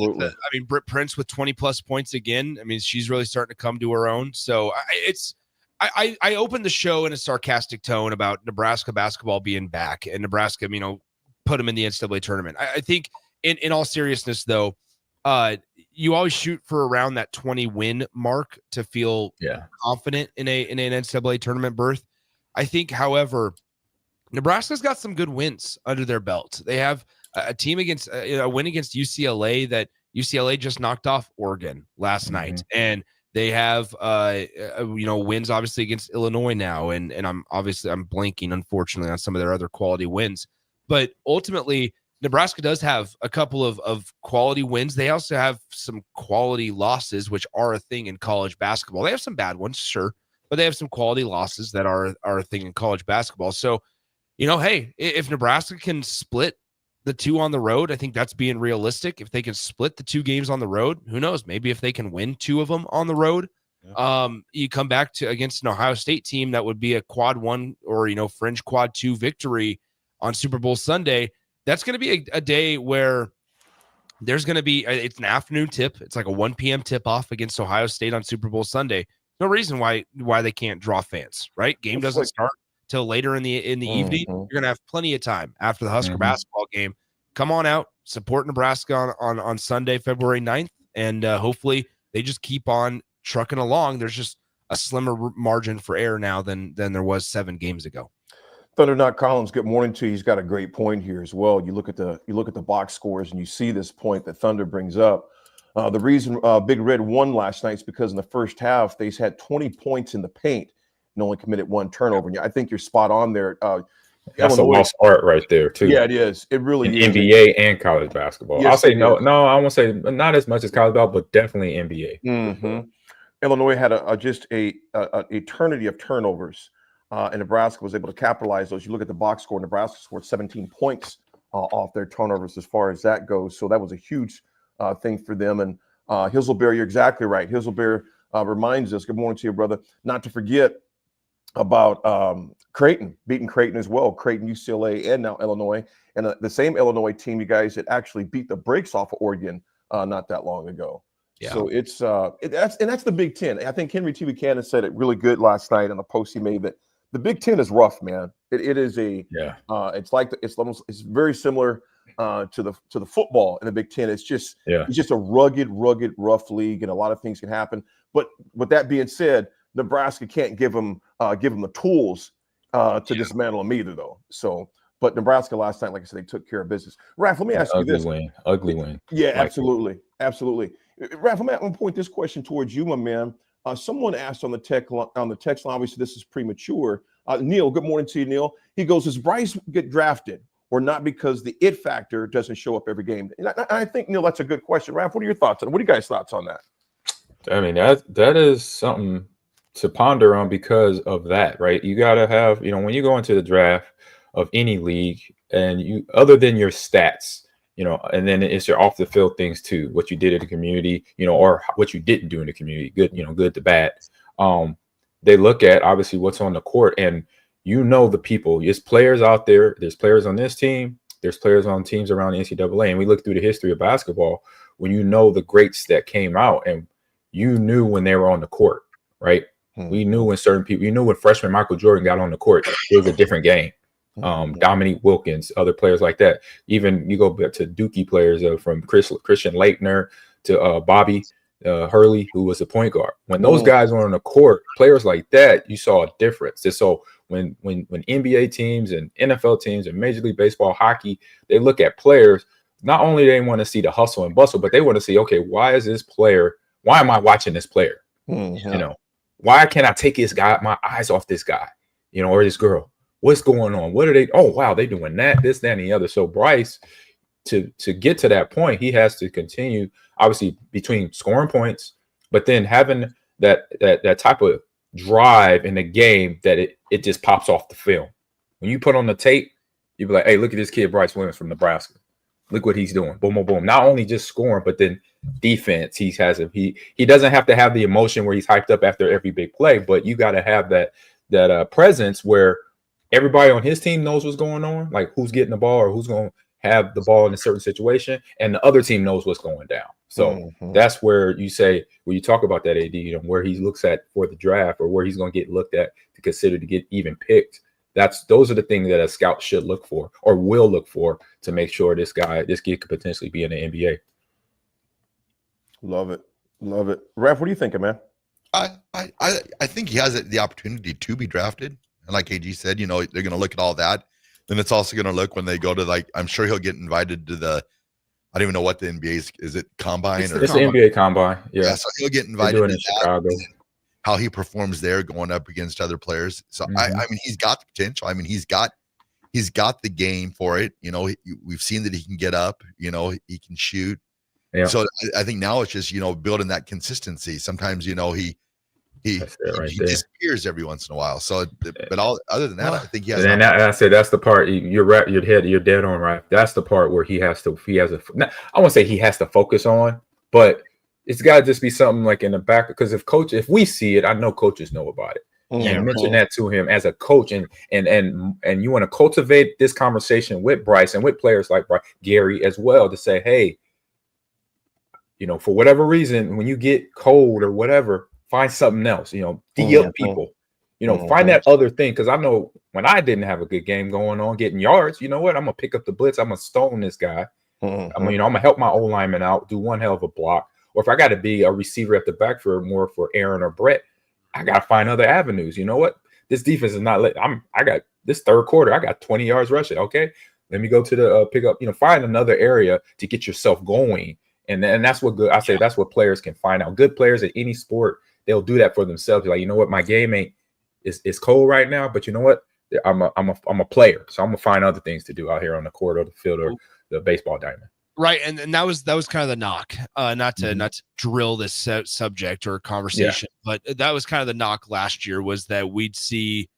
Britt Prince with 20+ points again. I mean, she's really starting to come to her own. So I opened the show in a sarcastic tone about Nebraska basketball being back, and Nebraska, put them in the NCAA tournament. I think in all seriousness, though, you always shoot for around that 20 win mark to feel confident in an NCAA tournament berth. I think, however, Nebraska's got some good wins under their belt. They have a team against a win against UCLA that UCLA just knocked off Oregon last night, and they have wins obviously against Illinois now, and I'm blanking unfortunately on some of their other quality wins. But ultimately, Nebraska does have a couple of quality wins. They also have some quality losses, which are a thing in college basketball. They have some bad ones, sure, but they have some quality losses that are a thing in college basketball. So, hey, if Nebraska can split the 2 on the road, I think that's being realistic. If they can split the 2 games on the road, who knows? Maybe if they can win 2 of them on the road, you come back to against an Ohio State team that would be a quad 1 or fringe quad 2 victory on Super Bowl Sunday. That's going to be a day where there's going to be, it's an afternoon tip. It's like a 1 p.m. tip off against Ohio State on Super Bowl Sunday. No reason why they can't draw fans, right? Game doesn't start till later in the evening. You're going to have plenty of time after the Husker basketball game. Come on out, support Nebraska on Sunday, February 9th, and hopefully they just keep on trucking along. There's just a slimmer margin for error now than there was 7 games ago. Thunder Not Collins, good morning to you. He's got a great point here as well. You look at the box scores and you see this point that Thunder brings up. The reason Big Red won last night is because in the first half they had 20 points in the paint and only committed one turnover. And I think you're spot on there. That's a lost art right there too. Yeah, it is. It really is. NBA and college basketball. Yes, I'll say it no. is. No, I won't say not as much as college basketball, but definitely NBA. Mm-hmm. Illinois had just a eternity of turnovers, and Nebraska was able to capitalize those. You look at the box score, Nebraska scored 17 points off their turnovers as far as that goes. So that was a huge thing for them. And Hizzlebear, you're exactly right. Hizzlebear reminds us, good morning to you, brother, not to forget about Creighton, beating Creighton as well. Creighton, UCLA, and now Illinois. And the same Illinois team, you guys, that actually beat the brakes off of Oregon not that long ago. Yeah. So it's that's the Big Ten. I think Henry T. Buchanan said it really good last night in the post he made that the Big Ten is rough, man. It is a it's very similar to the football in the Big Ten. It's just a rugged, rough league, and a lot of things can happen. But with that being said, Nebraska can't give them the tools to dismantle them either, though. So, but Nebraska last night, like I said, they took care of business. Raff, let me ask you this: ugly win. Yeah, absolutely. Raff, I'm going to point this question towards you, my man. Someone asked on the text line. Obviously, this is premature. Neil, good morning to you, Neil. He goes, "Does Bryce get drafted or not because the it factor doesn't show up every game?" And I think, Neil, that's a good question. Raff, what are your thoughts on it? What are you guys' thoughts on that? I mean, that is something to ponder on because of that, right? You got to have, when you go into the draft of any league and you, other than your stats, and then it's your off the field things too, what you did in the community, or what you didn't do in the community, good, good to bad. They look at obviously what's on the court, and the people, there's players out there, there's players on this team, there's players on teams around the NCAA. And we look through the history of basketball when the greats that came out, and you knew when they were on the court, right? We knew when certain people, when freshman Michael Jordan got on the court, it was a different game. Dominique Wilkins, other players like that. Even you go back to Dookie players from Christian Laettner to Bobby Hurley, who was a point guard. When those guys were on the court, players like that, you saw a difference. And so when NBA teams and NFL teams and Major League Baseball, hockey, they look at players, not only they want to see the hustle and bustle, but they want to see, okay, why am I watching this player? Why can't I take my eyes off this guy, or this girl? What's going on? What are they? Oh, wow, they're doing that, this, that, and the other. So Bryce, to get to that point, he has to continue, obviously, between scoring points, but then having that type of drive in the game that it just pops off the film. When you put on the tape, you be like, hey, look at this kid, Bryce Williams from Nebraska. Look what he's doing. Boom, boom, boom. Not only just scoring, but then defense. He doesn't have to have the emotion where he's hyped up after every big play, but you got to have that presence where everybody on his team knows what's going on, like who's getting the ball or who's going to have the ball in a certain situation, and the other team knows what's going down. So that's where you say, when you talk about that AD, where he looks at for the draft or where he's going to get looked at to consider to get even picked. Those are the things that a scout should look for or will look for to make sure this kid could potentially be in the NBA. Love it. Raff, what are you thinking, man? I think he has the opportunity to be drafted. And like AG said, they're going to look at all that. Then it's also going to look when they go to I'm sure he'll get invited to I don't even know what the NBA is it combine? It's the NBA combine. Yeah. So he'll get invited to in Chicago. How he performs there going up against other players. So I mean, he's got the potential. I mean, he's got the game for it. We've seen that he can get up, he can shoot. Yeah. So I think now it's just, building that consistency. Sometimes, he disappears every once in a while. So, but other than that, I think he has. And I said that's the part you're right. You're dead on, right? That's the part where I won't say he has to focus on, but it's got to just be something like in the back. Because if we see it, I know coaches know about it. And mention that to him as a coach, and you want to cultivate this conversation with Bryce and with players like Gary as well to say, hey, for whatever reason, when you get cold or whatever, find something else. D up people. Find that other thing. Because I know when I didn't have a good game going on, getting yards, you know what? I'm gonna pick up the blitz. I'm gonna stone this guy. I'm gonna help my O lineman out, do one hell of a block. Or if I got to be a receiver at the back for Aaron or Brett, I got to find other avenues. You know what? This defense is not I got this third quarter, I got 20 yards rushing. Okay, let me go to the pick up. Find another area to get yourself going, and that's what good. I say that's what players can find out. Good players at any sport, they'll do that for themselves. Like, you know what, my game ain't it's cold right now, but you know what, I'm a player, so I'm gonna find other things to do out here on the court or the field or the baseball diamond. Right, and that was kind of the knock. Not to drill this subject or conversation, but that was kind of the knock last year, was that we'd see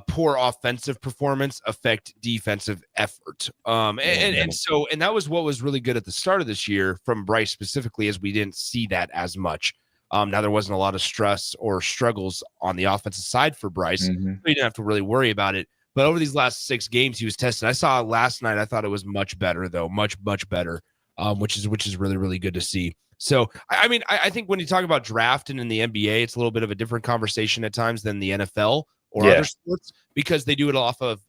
poor offensive performance affect defensive effort. And that was what was really good at the start of this year from Bryce specifically, as we didn't see that as much. Now there wasn't a lot of stress or struggles on the offensive side for Bryce. So you didn't have to really worry about it. But over these last 6 games, he was tested. I saw last night. I thought it was much better, though, much better, which is really, really good to see. So, I mean, I think when you talk about drafting in the NBA, it's a little bit of a different conversation at times than the NFL or other sports, because they do it off of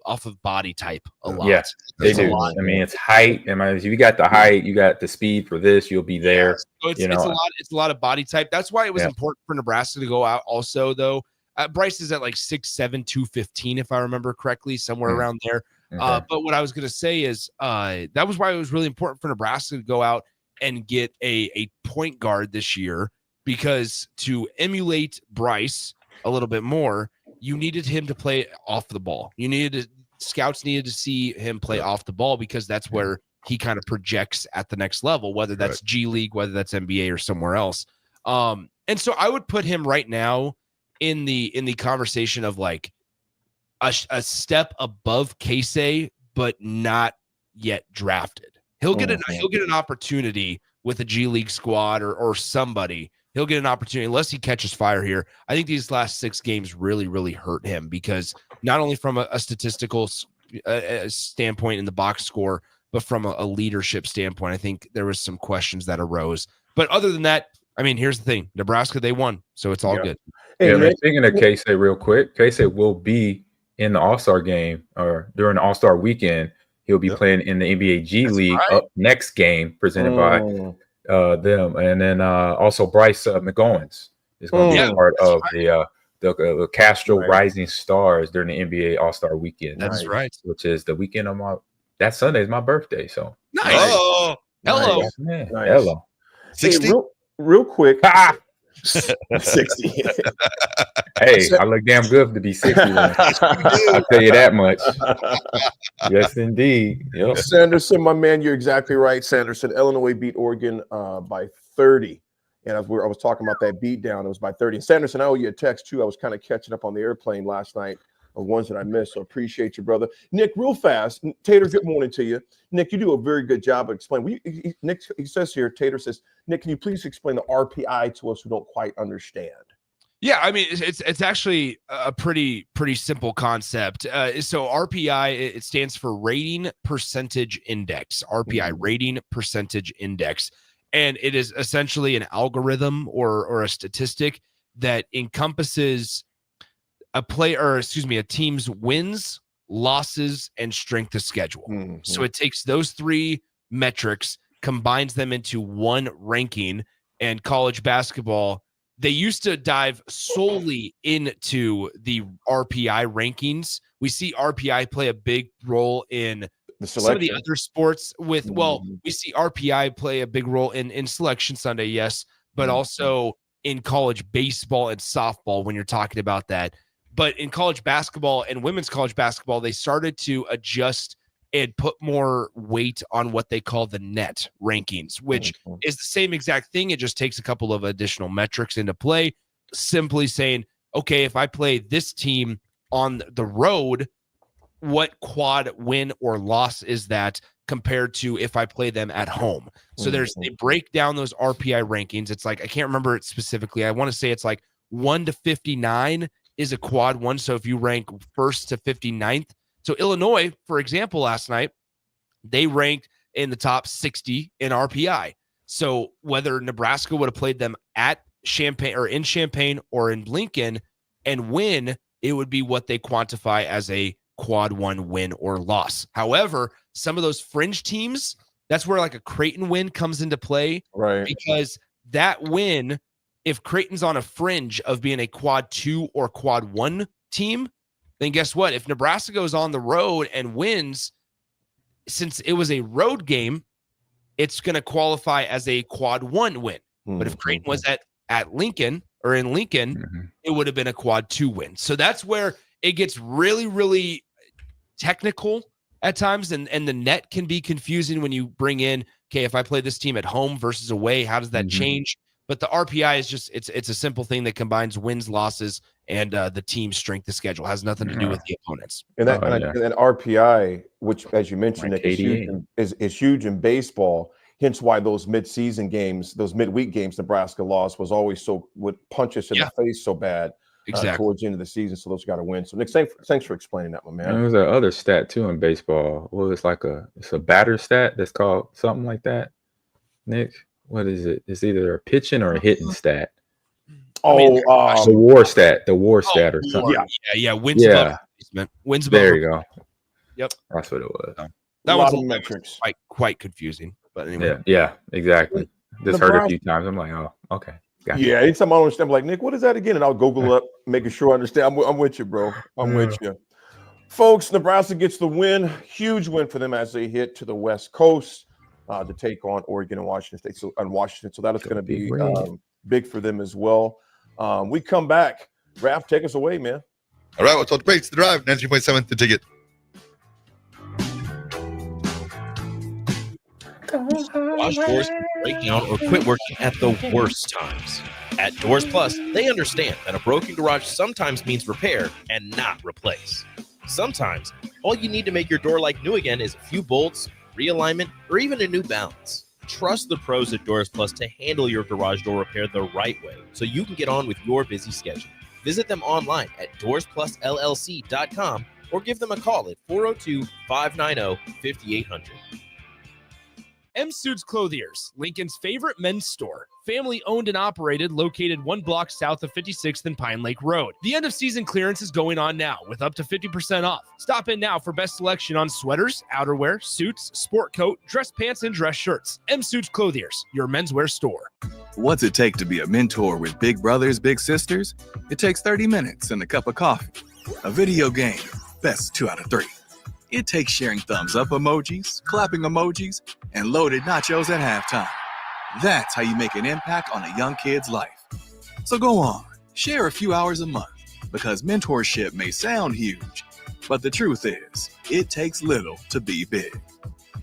body type a lot. Yeah, they do. I mean, it's height. If you got the height, you got the speed for this, you'll be there. So it's a lot of body type. That's why it was important for Nebraska to go out also, though. Bryce is at like 6'7", 215, if I remember correctly, somewhere around there. But what I was going to say is that was why it was really important for Nebraska to go out and get a point guard this year, because to emulate Bryce a little bit more, you needed him to play off the ball. Scouts needed to see him play off the ball, because that's where he kind of projects at the next level, whether that's G League, whether that's NBA or somewhere else. And so I would put him right now in the conversation of like a step above Casey, but not yet drafted. He'll get an opportunity with a G League squad or somebody. He'll get an opportunity unless he catches fire here. I think these last 6 games really, really hurt him, because not only from a statistical standpoint in the box score, but from a leadership standpoint, I think there was some questions that arose. But other than that, I mean, here's the thing: Nebraska, they won, so it's all good. Speaking of Casey, real quick, Casey will be in the All-Star game, or during the All-Star weekend. He'll be playing in the NBA G League up next game, presented by them, and then also Bryce McGowens is going to be part of the Castro Rising Stars during the NBA All-Star weekend. That's right, which is the weekend of that Sunday is my birthday. So nice. Oh, hello, nice. Hello. 60. Hey, real quick. 60. Hey, I look damn good to be 60. I'll tell you that much. Yes, indeed. Yep. Sanderson, my man, you're exactly right. Sanderson, Illinois beat Oregon by 30. And I was talking about that beat down. It was by 30. And Sanderson, I owe you a text too. I was kind of catching up on the airplane last night of ones that I missed. So appreciate you, brother. Nick, real fast. Tater, good morning to you. Nick, you do a very good job of explaining. Nick, he says here, Tater says, Nick, can you please explain the RPI to us who don't quite understand? Yeah, I mean, it's actually a pretty simple concept. So RPI, it stands for Rating Percentage Index. RPI, Rating Percentage Index. And it is essentially an algorithm or a statistic that encompasses a team's wins, losses, and strength of schedule. So it takes those 3 metrics, combines them into one ranking. And college basketball, they used to dive solely into the RPI rankings. We see RPI play a big role in some of the other sports we see RPI play a big role in Selection Sunday, yes, but also in college baseball and softball when you're talking about that. But in college basketball and women's college basketball, they started to adjust and put more weight on what they call the net rankings, which is the same exact thing. It just takes a couple of additional metrics into play, simply saying, okay, if I play this team on the road, what quad win or loss is that compared to if I play them at home? So they break down those RPI rankings. It's like, I can't remember it specifically. I want to say it's like 1 to 59 is a quad one. So if you rank 1st to 59th, so Illinois, for example, last night, they ranked in the top 60 in RPI. So whether Nebraska would have played them at Champaign or in Champaign or in Lincoln and win, it would be what they quantify as a quad one win or loss. However, some of those fringe teams, that's where like a Creighton win comes into play, right? Because that win, if Creighton's on a fringe of being a quad 2 or quad 1 team, then guess what? If Nebraska goes on the road and wins, since it was a road game, it's going to qualify as a quad 1 win. But if Creighton was at Lincoln or in Lincoln, it would have been a quad 2 win. So that's where it gets really, really technical at times. And the net can be confusing when you bring in, okay, if I play this team at home versus away, how does that change? But the RPI is just, it's a simple thing that combines wins, losses, and the team's strength of schedule. It has nothing to do with the opponents. And that, and that RPI, which, as you mentioned, Like is huge in baseball. Hence why those mid-season games, those midweek games Nebraska lost was always would punch us in the face so bad towards the end of the season. So those got to win. So Nick, thanks for explaining that one, man. And there's another stat too in baseball. Well, it's a batter stat that's called something like that. Nick, what is it? It's either a pitching or a hitting stat. The WAR stat. The WAR stat or something. Yeah. Wins above replacement. Wins above. There you go. Yep. That's what it was. That was metrics. Quite confusing. But anyway. Yeah, exactly. Just heard it a few times. I'm like, oh, okay. Gotcha. Yeah, anytime I don't understand, I'm like, Nick, what is that again? And I'll Google up, making sure I understand. I'm with you, bro. I'm with you. Folks, Nebraska gets the win. Huge win for them as they hit to the West Coast to take on Oregon and Washington State. So that is going to be big for them as well. We come back. Raff, take us away, man. All right, what's all the breaks to drive? 93.7 the ticket. Garage doors can break down or quit working at the worst times. At Doors Plus, they understand that a broken garage sometimes means repair and not replace. Sometimes, all you need to make your door like new again is a few bolts, realignment, or even a new balance. Trust the pros at Doors Plus to handle your garage door repair the right way so you can get on with your busy schedule. Visit them online at doorsplusllc.com or give them a call at 402-590-5800. M Suits Clothiers, Lincoln's favorite men's store. Family owned and operated, located 1 block south of 56th and Pine Lake Road. The end of season clearance is going on now with up to 50% off. Stop in now for best selection on sweaters, outerwear, suits, sport coat, dress pants, and dress shirts. M Suits Clothiers, your menswear store. What's it take to be a mentor with big brothers, big sisters? It takes 30 minutes and a cup of coffee. A video game, best 2 out of 3. It takes sharing thumbs up emojis, clapping emojis, and loaded nachos at halftime. That's how you make an impact on a young kid's life. So go on, share a few hours a month, because mentorship may sound huge, but the truth is, it takes little to be big.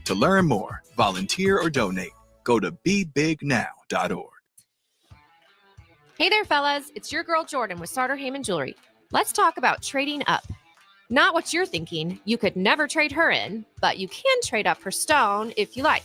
To learn more, volunteer, or donate, go to bebignow.org. Hey there, fellas. It's your girl Jordan with Sartor Heyman Jewelry. Let's talk about trading up. Not what you're thinking. You could never trade her in, but you can trade up her stone if you like.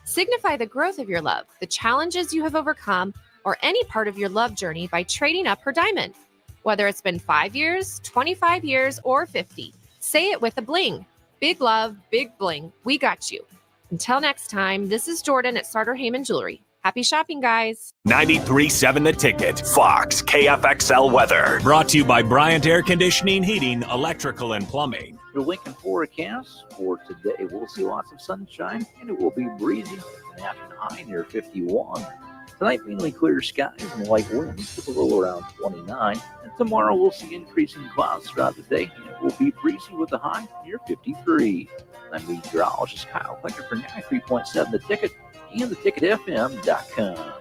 Signify the growth of your love, the challenges you have overcome, or any part of your love journey by trading up her diamond. Whether it's been 5 years, 25 years, or 50, say it with a bling. Big love, big bling. We got you. Until next time, this is Jordan at Sartor Heyman Jewelry. Happy shopping, guys. 93.7 The Ticket, Fox, KFXL weather. Brought to you by Bryant Air Conditioning, Heating, Electrical, and Plumbing. Your Lincoln forecast for today, we'll see lots of sunshine, and it will be breezy with an afternoon high near 51. Tonight, mainly clear skies and light winds with a low around 29. And tomorrow, we'll see increasing clouds throughout the day, and it will be breezy with a high near 53. I'm meteorologist Kyle Fletcher for 93.7 The Ticket and theticketfm.com.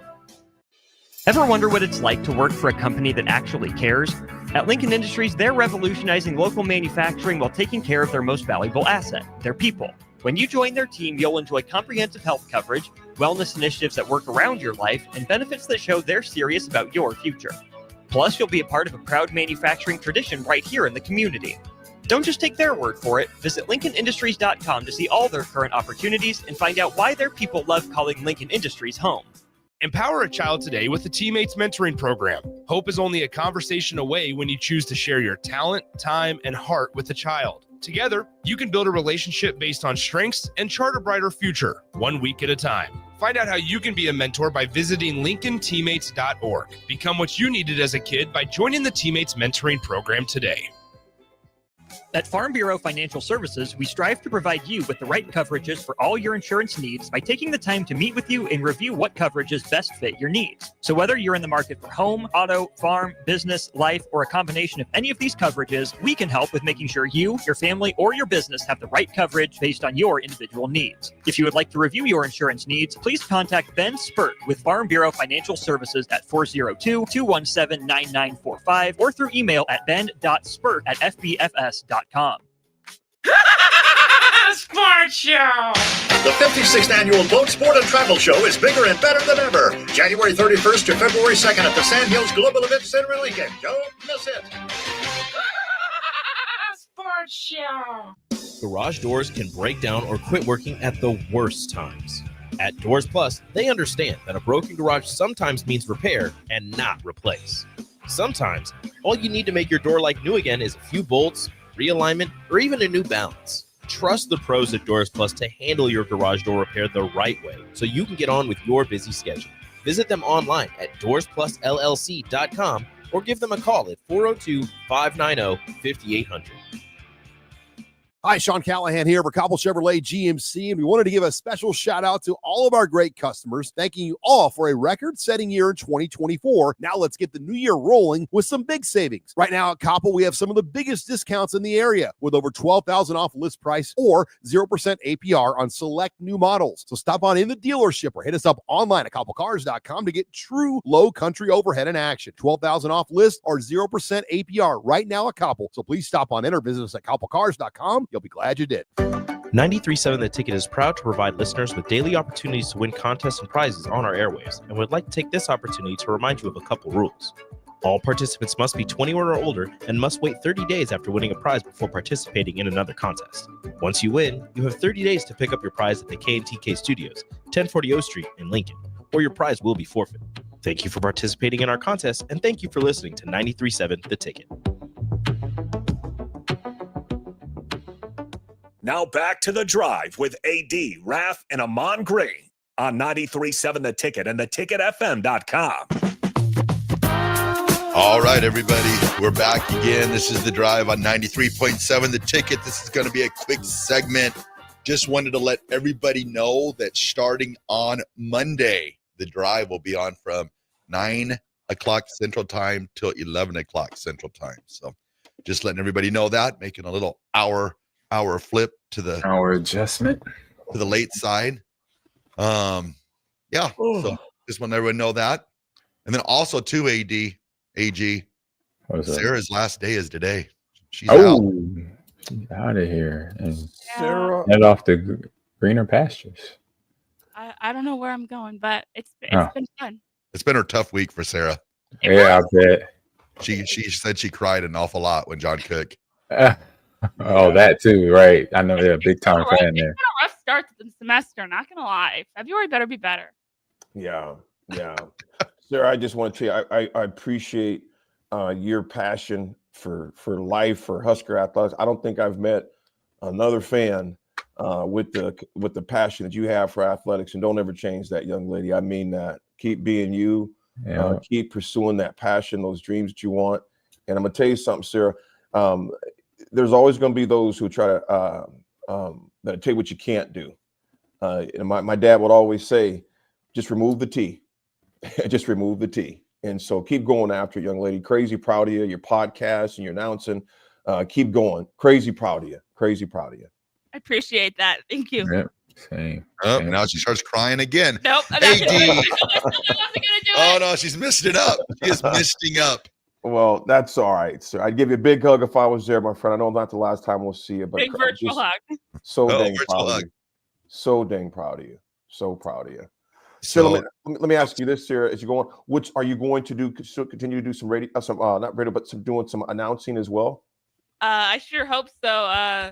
Ever wonder what it's like to work for a company that actually cares? At Lincoln Industries, they're revolutionizing local manufacturing while taking care of their most valuable asset, their people. When you join their team, you'll enjoy comprehensive health coverage, wellness initiatives that work around your life, and benefits that show they're serious about your future. Plus, you'll be a part of a proud manufacturing tradition right here in the community. Don't just take their word for it. Visit LincolnIndustries.com to see all their current opportunities and find out why their people love calling Lincoln Industries home. Empower a child today with the Teammates Mentoring Program. Hope is only a conversation away when you choose to share your talent, time, and heart with a child. Together, you can build a relationship based on strengths and chart a brighter future, 1 week at a time. Find out how you can be a mentor by visiting LincolnTeammates.org. Become what you needed as a kid by joining the Teammates Mentoring Program today. At Farm Bureau Financial Services, we strive to provide you with the right coverages for all your insurance needs by taking the time to meet with you and review what coverages best fit your needs. So whether you're in the market for home, auto, farm, business, life, or a combination of any of these coverages, we can help with making sure you, your family, or your business have the right coverage based on your individual needs. If you would like to review your insurance needs, please contact Ben Spurt with Farm Bureau Financial Services at 402-217-9945 or through email at ben.spurt@fbfs.com. Sports Show! The 56th Annual Boat Sport and Travel Show is bigger and better than ever. January 31st to February 2nd at the Sand Hills Global Event Center in Lincoln. Don't miss it. Sports Show! Garage doors can break down or quit working at the worst times. At Doors Plus, they understand that a broken garage sometimes means repair and not replace. Sometimes, all you need to make your door like new again is a few bolts, realignment, or even a new balance. Trust the pros at Doors Plus to handle your garage door repair the right way so you can get on with your busy schedule. Visit them online at doorsplusllc.com or give them a call at 402-590-5800. Hi, Sean Callahan here for Cobble Chevrolet GMC, and we wanted to give a special shout out to all of our great customers, thanking you all for a record-setting year in 2024. Now let's get the new year rolling with some big savings. Right now at Cobble, we have some of the biggest discounts in the area with over $12,000 off list price or 0% APR on select new models. So stop on in the dealership or hit us up online at cobblecars.com to get true low country overhead in action. $12,000 off list or 0% APR right now at Cobble. So please stop on in or visit us at cobblecars.com. You'll be glad you did. 93.7 The Ticket is proud to provide listeners with daily opportunities to win contests and prizes on our airwaves, and would like to take this opportunity to remind you of a couple rules. All participants must be 21 or older and must wait 30 days after winning a prize before participating in another contest. Once you win, you have 30 days to pick up your prize at the K&TK Studios, 1040 O Street in Lincoln, or your prize will be forfeit. Thank you for participating in our contest, and thank you for listening to 93.7 The Ticket. Now back to The Drive with AD, Raff, and Ahman Gray on 93.7 The Ticket and theticketfm.com. All right, everybody, we're back again. This is The Drive on 93.7 The Ticket. This is going to be a quick segment. Just wanted to let everybody know that starting on Monday, The Drive will be on from 9 o'clock Central Time till 11 o'clock Central Time. So just letting everybody know that, making a little hour flip to the hour adjustment to the late side. So just want everyone to know that. And then also too, AG, Sarah's last day is today. She's out of here and Sarah, head off to greener pastures. I don't know where I'm going, but it's been fun. It's been a tough week for Sarah. I bet. She said she cried an awful lot when John Cook. Oh, that too, right? I know, big time fan there. It's been a rough start to the semester. Not gonna lie, February better be better. Yeah. Sarah, I just want to tell you, I appreciate your passion for life, for Husker athletics. I don't think I've met another fan with the passion that you have for athletics, and don't ever change that, young lady. I mean that. Keep being you. Keep pursuing that passion, those dreams that you want. And I'm gonna tell you something, Sarah. There's always going to be those who try to that tell you what you can't do. And my dad would always say, just remove the T. Just remove the T. And so keep going after it, young lady. Crazy proud of you, your podcast and your announcing. Keep going. Crazy proud of you. Crazy proud of you. I appreciate that. Thank you. Yep. Same. Oh, now she starts crying again. Nope. AD. Oh, no, she's missed it up. She is misting up. Well, that's all right, sir. I'd give you a big hug if I was there, my friend. I know not the last time we'll see you, but big virtual hug. So dang proud of you. So dang proud of you. So proud of you. So let me ask you this, Sarah. As you go on, which are you going to do? Continue to do some radio, not radio, but doing some announcing as well? I sure hope so.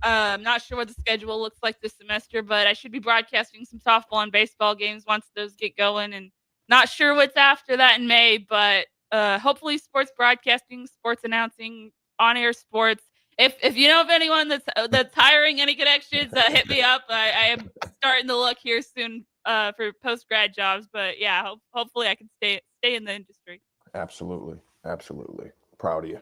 I'm not sure what the schedule looks like this semester, but I should be broadcasting some softball and baseball games once those get going, and not sure what's after that in May, but hopefully sports broadcasting, sports announcing, on-air sports. If you know of anyone that's hiring any connections, hit me up. I am starting to look here soon for post-grad jobs, but yeah, hopefully I can stay in the industry. Absolutely. Proud of you.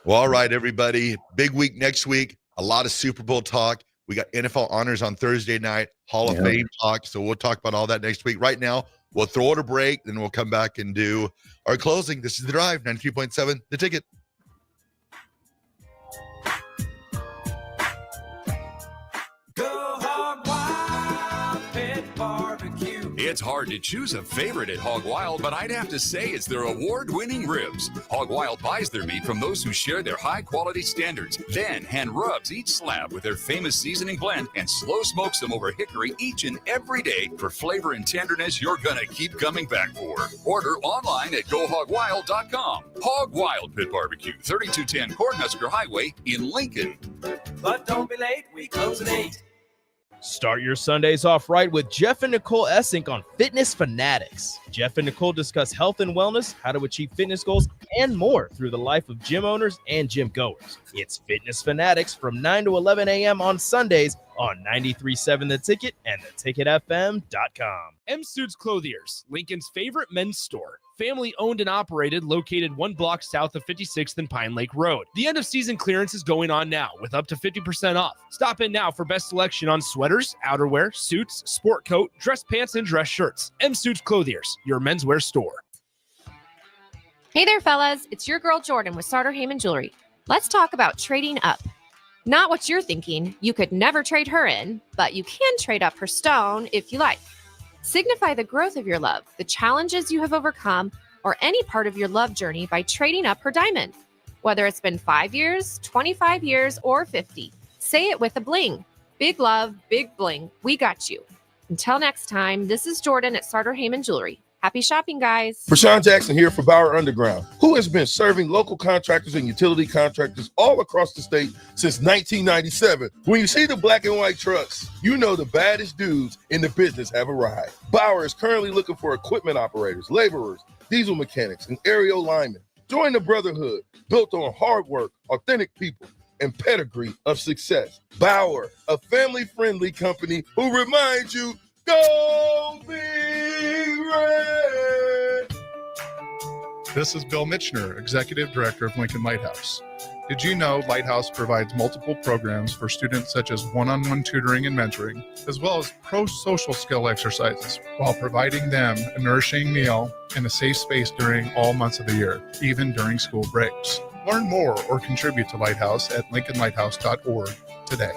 Well, all right, everybody. Big week next week. A lot of Super Bowl talk. We got NFL honors on Thursday night, Hall of Fame talk. So we'll talk about all that next week. Right now, we'll throw it a break, then we'll come back and do our closing. This is The Drive, 93.7, The Ticket. It's hard to choose a favorite at Hog Wild, but I'd have to say it's their award-winning ribs. Hog Wild buys their meat from those who share their high-quality standards, then hand rubs each slab with their famous seasoning blend and slow smokes them over hickory each and every day for flavor and tenderness you're gonna keep coming back for. Order online at GoHogWild.com. Hog Wild Pit Barbecue, 3210 Cornhusker Highway in Lincoln. But don't be late, we close at 8. Start your Sundays off right with Jeff and Nicole Essink on Fitness Fanatics. Jeff and Nicole discuss health and wellness, how to achieve fitness goals, and more through the life of gym owners and gym goers. It's Fitness Fanatics from 9 to 11 a.m. on Sundays on 93.7 The Ticket and theticketfm.com. M Suits Clothiers, Lincoln's favorite men's store. Family owned and operated, located 1 block south of 56th and Pine Lake Road. The end of season clearance is going on now with up to 50% off. Stop in now for best selection on sweaters, outerwear, suits, sport coat, dress pants, and dress shirts. M Suits Clothiers, your menswear store. Hey there, fellas. It's your girl Jordan with Sartor Heyman Jewelry. Let's talk about trading up. Not what you're thinking. You could never trade her in, but you can trade up her stone if you like. Signify the growth of your love, the challenges you have overcome, or any part of your love journey by trading up her diamond. Whether it's been 5 years, 25 years, or 50, say it with a bling. Big love, big bling. We got you. Until next time, this is Jordan at Sartor Heyman Jewelry. Happy shopping, guys. Prashawn Jackson here for Bauer Underground, who has been serving local contractors and utility contractors all across the state since 1997. When you see the black and white trucks, you know the baddest dudes in the business have arrived. Bauer is currently looking for equipment operators, laborers, diesel mechanics, and aerial linemen. Join the brotherhood built on hard work, authentic people, and pedigree of success. Bauer, a family-friendly company who reminds you, go Big Red! This is Bill Mitchner, Executive Director of Lincoln Lighthouse. Did you know Lighthouse provides multiple programs for students such as one-on-one tutoring and mentoring, as well as pro-social skill exercises, while providing them a nourishing meal and a safe space during all months of the year, even during school breaks. Learn more or contribute to Lighthouse at lincolnlighthouse.org today.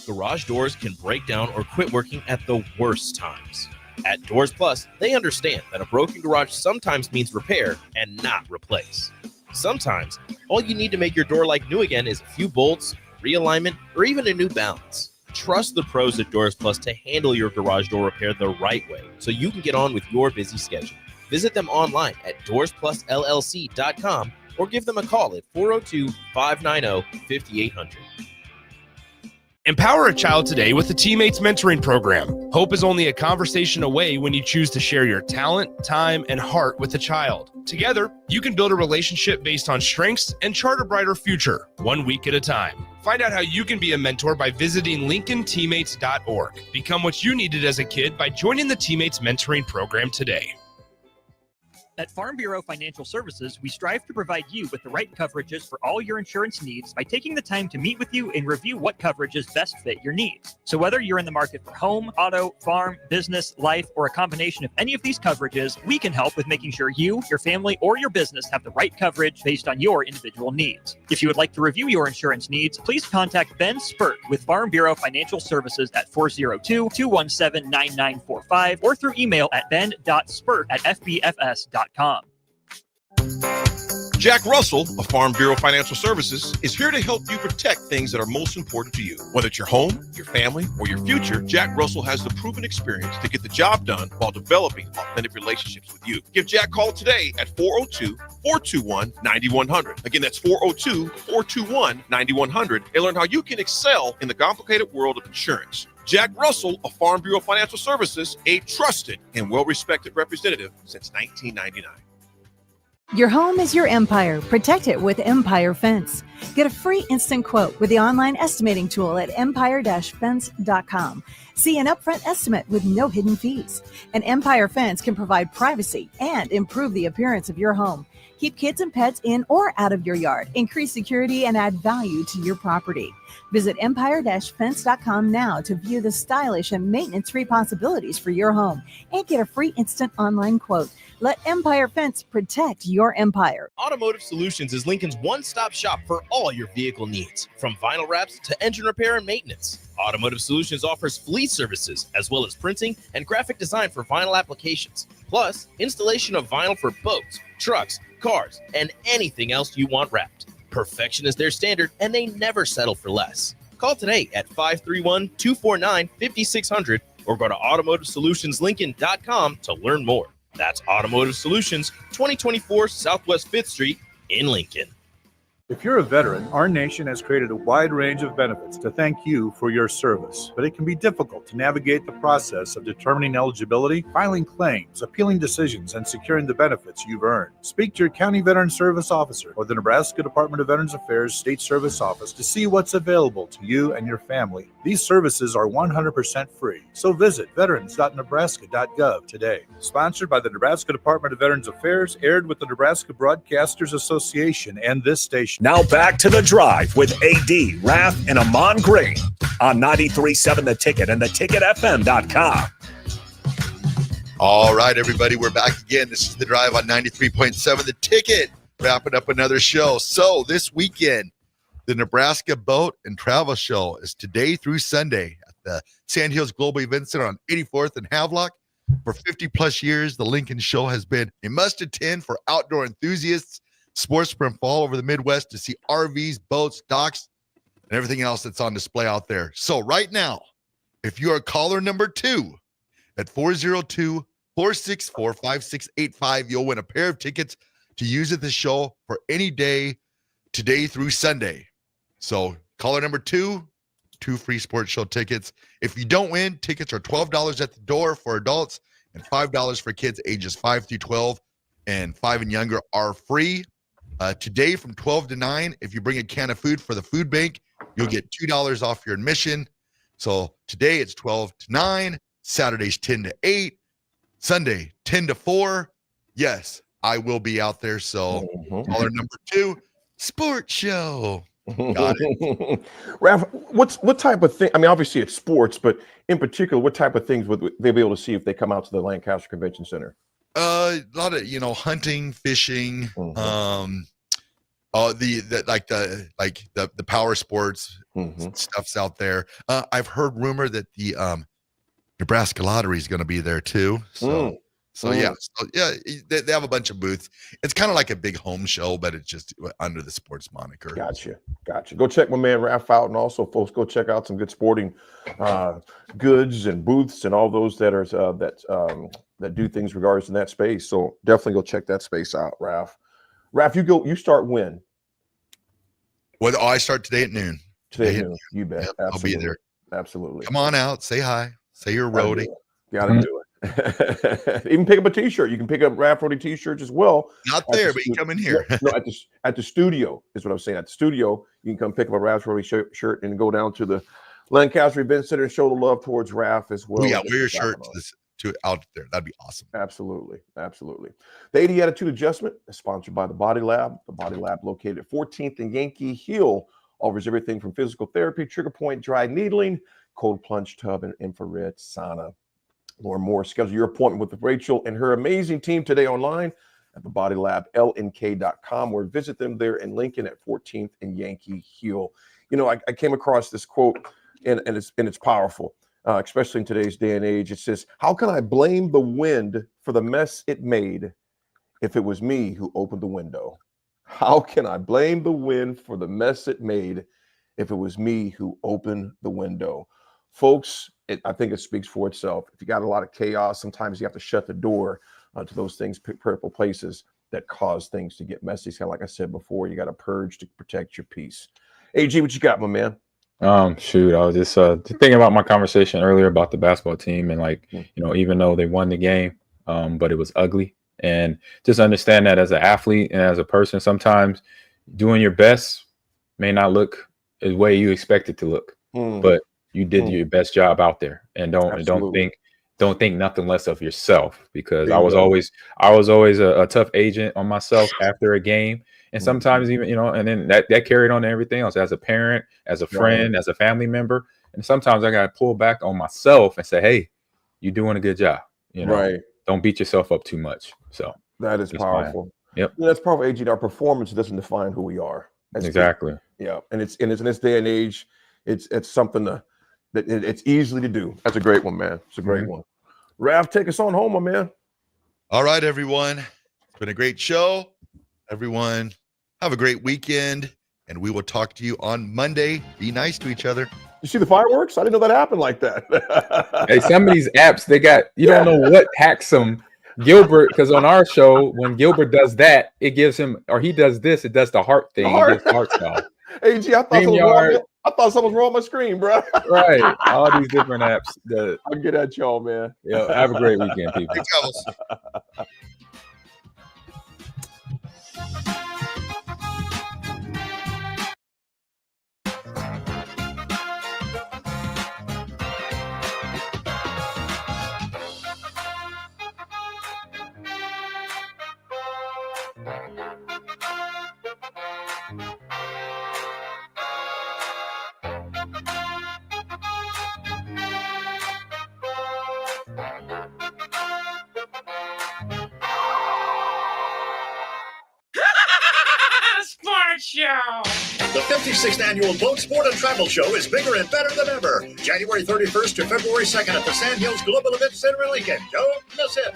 Garage doors can break down or quit working at the worst times. At Doors Plus, they understand that a broken garage sometimes means repair and not replace. Sometimes, all you need to make your door like new again is a few bolts, realignment, or even a new balance. Trust the pros at Doors Plus to handle your garage door repair the right way so you can get on with your busy schedule. Visit them online at doorsplusllc.com or give them a call at 402-590-5800. Empower a child today with the Teammates Mentoring Program. Hope is only a conversation away when you choose to share your talent, time, and heart with the child. Together, you can build a relationship based on strengths and chart a brighter future, 1 week at a time. Find out how you can be a mentor by visiting LincolnTeammates.org. Become what you needed as a kid by joining the Teammates Mentoring Program today. At Farm Bureau Financial Services, we strive to provide you with the right coverages for all your insurance needs by taking the time to meet with you and review what coverages best fit your needs. So whether you're in the market for home, auto, farm, business, life, or a combination of any of these coverages, we can help with making sure you, your family, or your business have the right coverage based on your individual needs. If you would like to review your insurance needs, please contact Ben Spurk with Farm Bureau Financial Services at 402-217-9945 or through email at ben.spurk@fbfs.com. Jack Russell of Farm Bureau Financial Services is here to help you protect things that are most important to you. Whether it's your home, your family, or your future, Jack Russell has the proven experience to get the job done while developing authentic relationships with you. Give Jack a call today at 402-421-9100. Again, that's 402-421-9100 and learn how you can excel in the complicated world of insurance. Jack Russell of Farm Bureau Financial Services, a trusted and well-respected representative since 1999. Your home is your empire. Protect it with Empire Fence. Get a free instant quote with the online estimating tool at empire-fence.com. See an upfront estimate with no hidden fees. An Empire Fence can provide privacy and improve the appearance of your home. Keep kids and pets in or out of your yard, increase security, and add value to your property. Visit empire-fence.com now to view the stylish and maintenance-free possibilities for your home and get a free instant online quote. Let Empire Fence protect your empire. Automotive Solutions is Lincoln's one-stop shop for all your vehicle needs, from vinyl wraps to engine repair and maintenance. Automotive Solutions offers fleet services as well as printing and graphic design for vinyl applications, plus installation of vinyl for boats, trucks, cars, and anything else you want wrapped. Perfection is their standard, and they never settle for less. Call today at 531-249-5600 or go to automotivesolutionslincoln.com to learn more. That's Automotive Solutions, 2024 Southwest 5th Street in Lincoln. If you're a veteran, our nation has created a wide range of benefits to thank you for your service, but it can be difficult to navigate the process of determining eligibility, filing claims, appealing decisions, and securing the benefits you've earned. Speak to your county veteran service officer or the Nebraska Department of Veterans Affairs State Service Office to see what's available to you and your family. These services are 100% free, so visit veterans.nebraska.gov today. Sponsored by the Nebraska Department of Veterans Affairs, aired with the Nebraska Broadcasters Association and this station. Now back to The Drive with AD, Raff, and Ahman Green on 93.7 The Ticket and theticketfm.com. All right, everybody, we're back again. This is The Drive on 93.7 The Ticket, wrapping up another show. So this weekend, the Nebraska Boat and Travel Show is today through Sunday at the Sand Hills Global Event Center on 84th and Havelock. For 50 plus years, the Lincoln Show has been a must-attend for outdoor enthusiasts, sportsmen from all over the Midwest to see RVs, boats, docks, and everything else that's on display out there. So right now, if you are caller number 2 at 402-464-5685, you'll win a pair of tickets to use at the show for any day, today through Sunday. So caller number 2, 2 free sports show tickets. If you don't win, tickets are $12 at the door for adults and $5 for kids ages 5 through 12, and 5 and younger are free. Today from 12 to 9, if you bring a can of food for the food bank, you'll get $2 off your admission. So today it's 12 to 9, Saturday's 10 to 8, Sunday 10 to 4. Yes, I will be out there. So caller number 2, sports show. Got it. Raff, what type of thing? I mean, obviously it's sports, but in particular, what type of things would they be able to see if they come out to the Lancaster Convention Center? A lot of hunting, fishing, the power sports stuff's out there. I've heard rumor that the Nebraska Lottery is going to be there too. They have a bunch of booths. It's kind of like a big home show, but it's just under the sports moniker. Gotcha. Go check my man Raff out, and also, folks, go check out some good sporting goods and booths and all those that are that do things regards in that space. So definitely go check that space out, Raff. Raff, you start when? Well, I start today at noon. Today at noon. You bet. Yep, I'll be there. Absolutely. Come on out, say hi, say you're a roadie. Gotta do it. Even pick up a t-shirt. You can pick up Raff Roadie t-shirts as well. Not there, but you come in here. No, at the studio is what I'm saying. At the studio, you can come pick up a Raff Roadie shirt and go down to the Lancaster Event Center and show the love towards Raff as well. Yeah, wear your shirt to out there. That'd be awesome. Absolutely. The 80 Attitude Adjustment is sponsored by the Body Lab. The Body Lab, located at 14th and Yankee Hill, offers everything from physical therapy, trigger point, dry needling, cold plunge tub, and infrared sauna. Learn more. Schedule your appointment with Rachel and her amazing team today online at thebodylab.lnk.com, or visit them there in Lincoln at 14th and Yankee Hill. I came across this quote, and it's powerful. Especially in today's day and age. It says, "How can I blame the wind for the mess it made if it was me who opened the window?" How can I blame the wind for the mess it made if it was me who opened the window? Folks, I think it speaks for itself. If you got a lot of chaos, sometimes you have to shut the door to those things, purple places that cause things to get messy. So like I said before, you got to purge to protect your peace. AG, what you got, my man? Shoot, I was just thinking about my conversation earlier about the basketball team, and even though they won the game, but it was ugly, and just understand that as an athlete and as a person, sometimes doing your best may not look the way you expect it to look, but you did your best job out there, and don't Absolutely. think nothing less of yourself, because I Bingo. was always a tough agent on myself after a game, and sometimes even and then that carried on to everything else, as a parent, as a friend, as a family member, and sometimes I got to pull back on myself and say, hey, you're doing a good job, Right. don't beat yourself up too much. So That is that's fine. powerful. Yep. Yeah, that's powerful, AG. Our performance doesn't define who we are. That's Exactly. Yeah, and it's in this day and age, it's something that it's easily to do. That's a great one, man. It's a great one. Raff, take us on home, my man. All right, everyone. It's been a great show. Everyone, have a great weekend, and we will talk to you on Monday. Be nice to each other. You see the fireworks? I didn't know that happened like that. Hey, some of these apps, they got, you don't know what hacks them. Gilbert, because on our show, when Gilbert does that, it gives him, or he does this, it does the heart thing. It gives heart style. AG, I thought something was wrong on my screen, bro. Right. All these different apps. I'll get at y'all, man. Yeah, have a great weekend, people. Sports Show. The 56th annual Boat Sport and Travel Show is bigger and better than ever. January 31st to February 2nd at the Sand Hills Global Event Center in Lincoln. Don't miss it.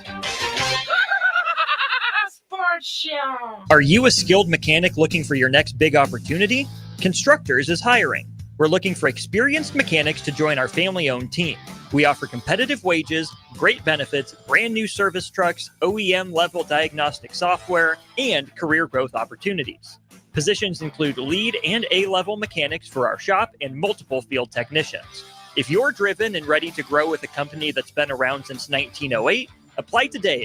Sports Show. Are you a skilled mechanic looking for your next big opportunity? Constructors is hiring. We're looking for experienced mechanics to join our family-owned team. We offer competitive wages, great benefits, brand new service trucks, OEM-level diagnostic software, and career growth opportunities. Positions include lead and A-level mechanics for our shop and multiple field technicians. If you're driven and ready to grow with a company that's been around since 1908, apply today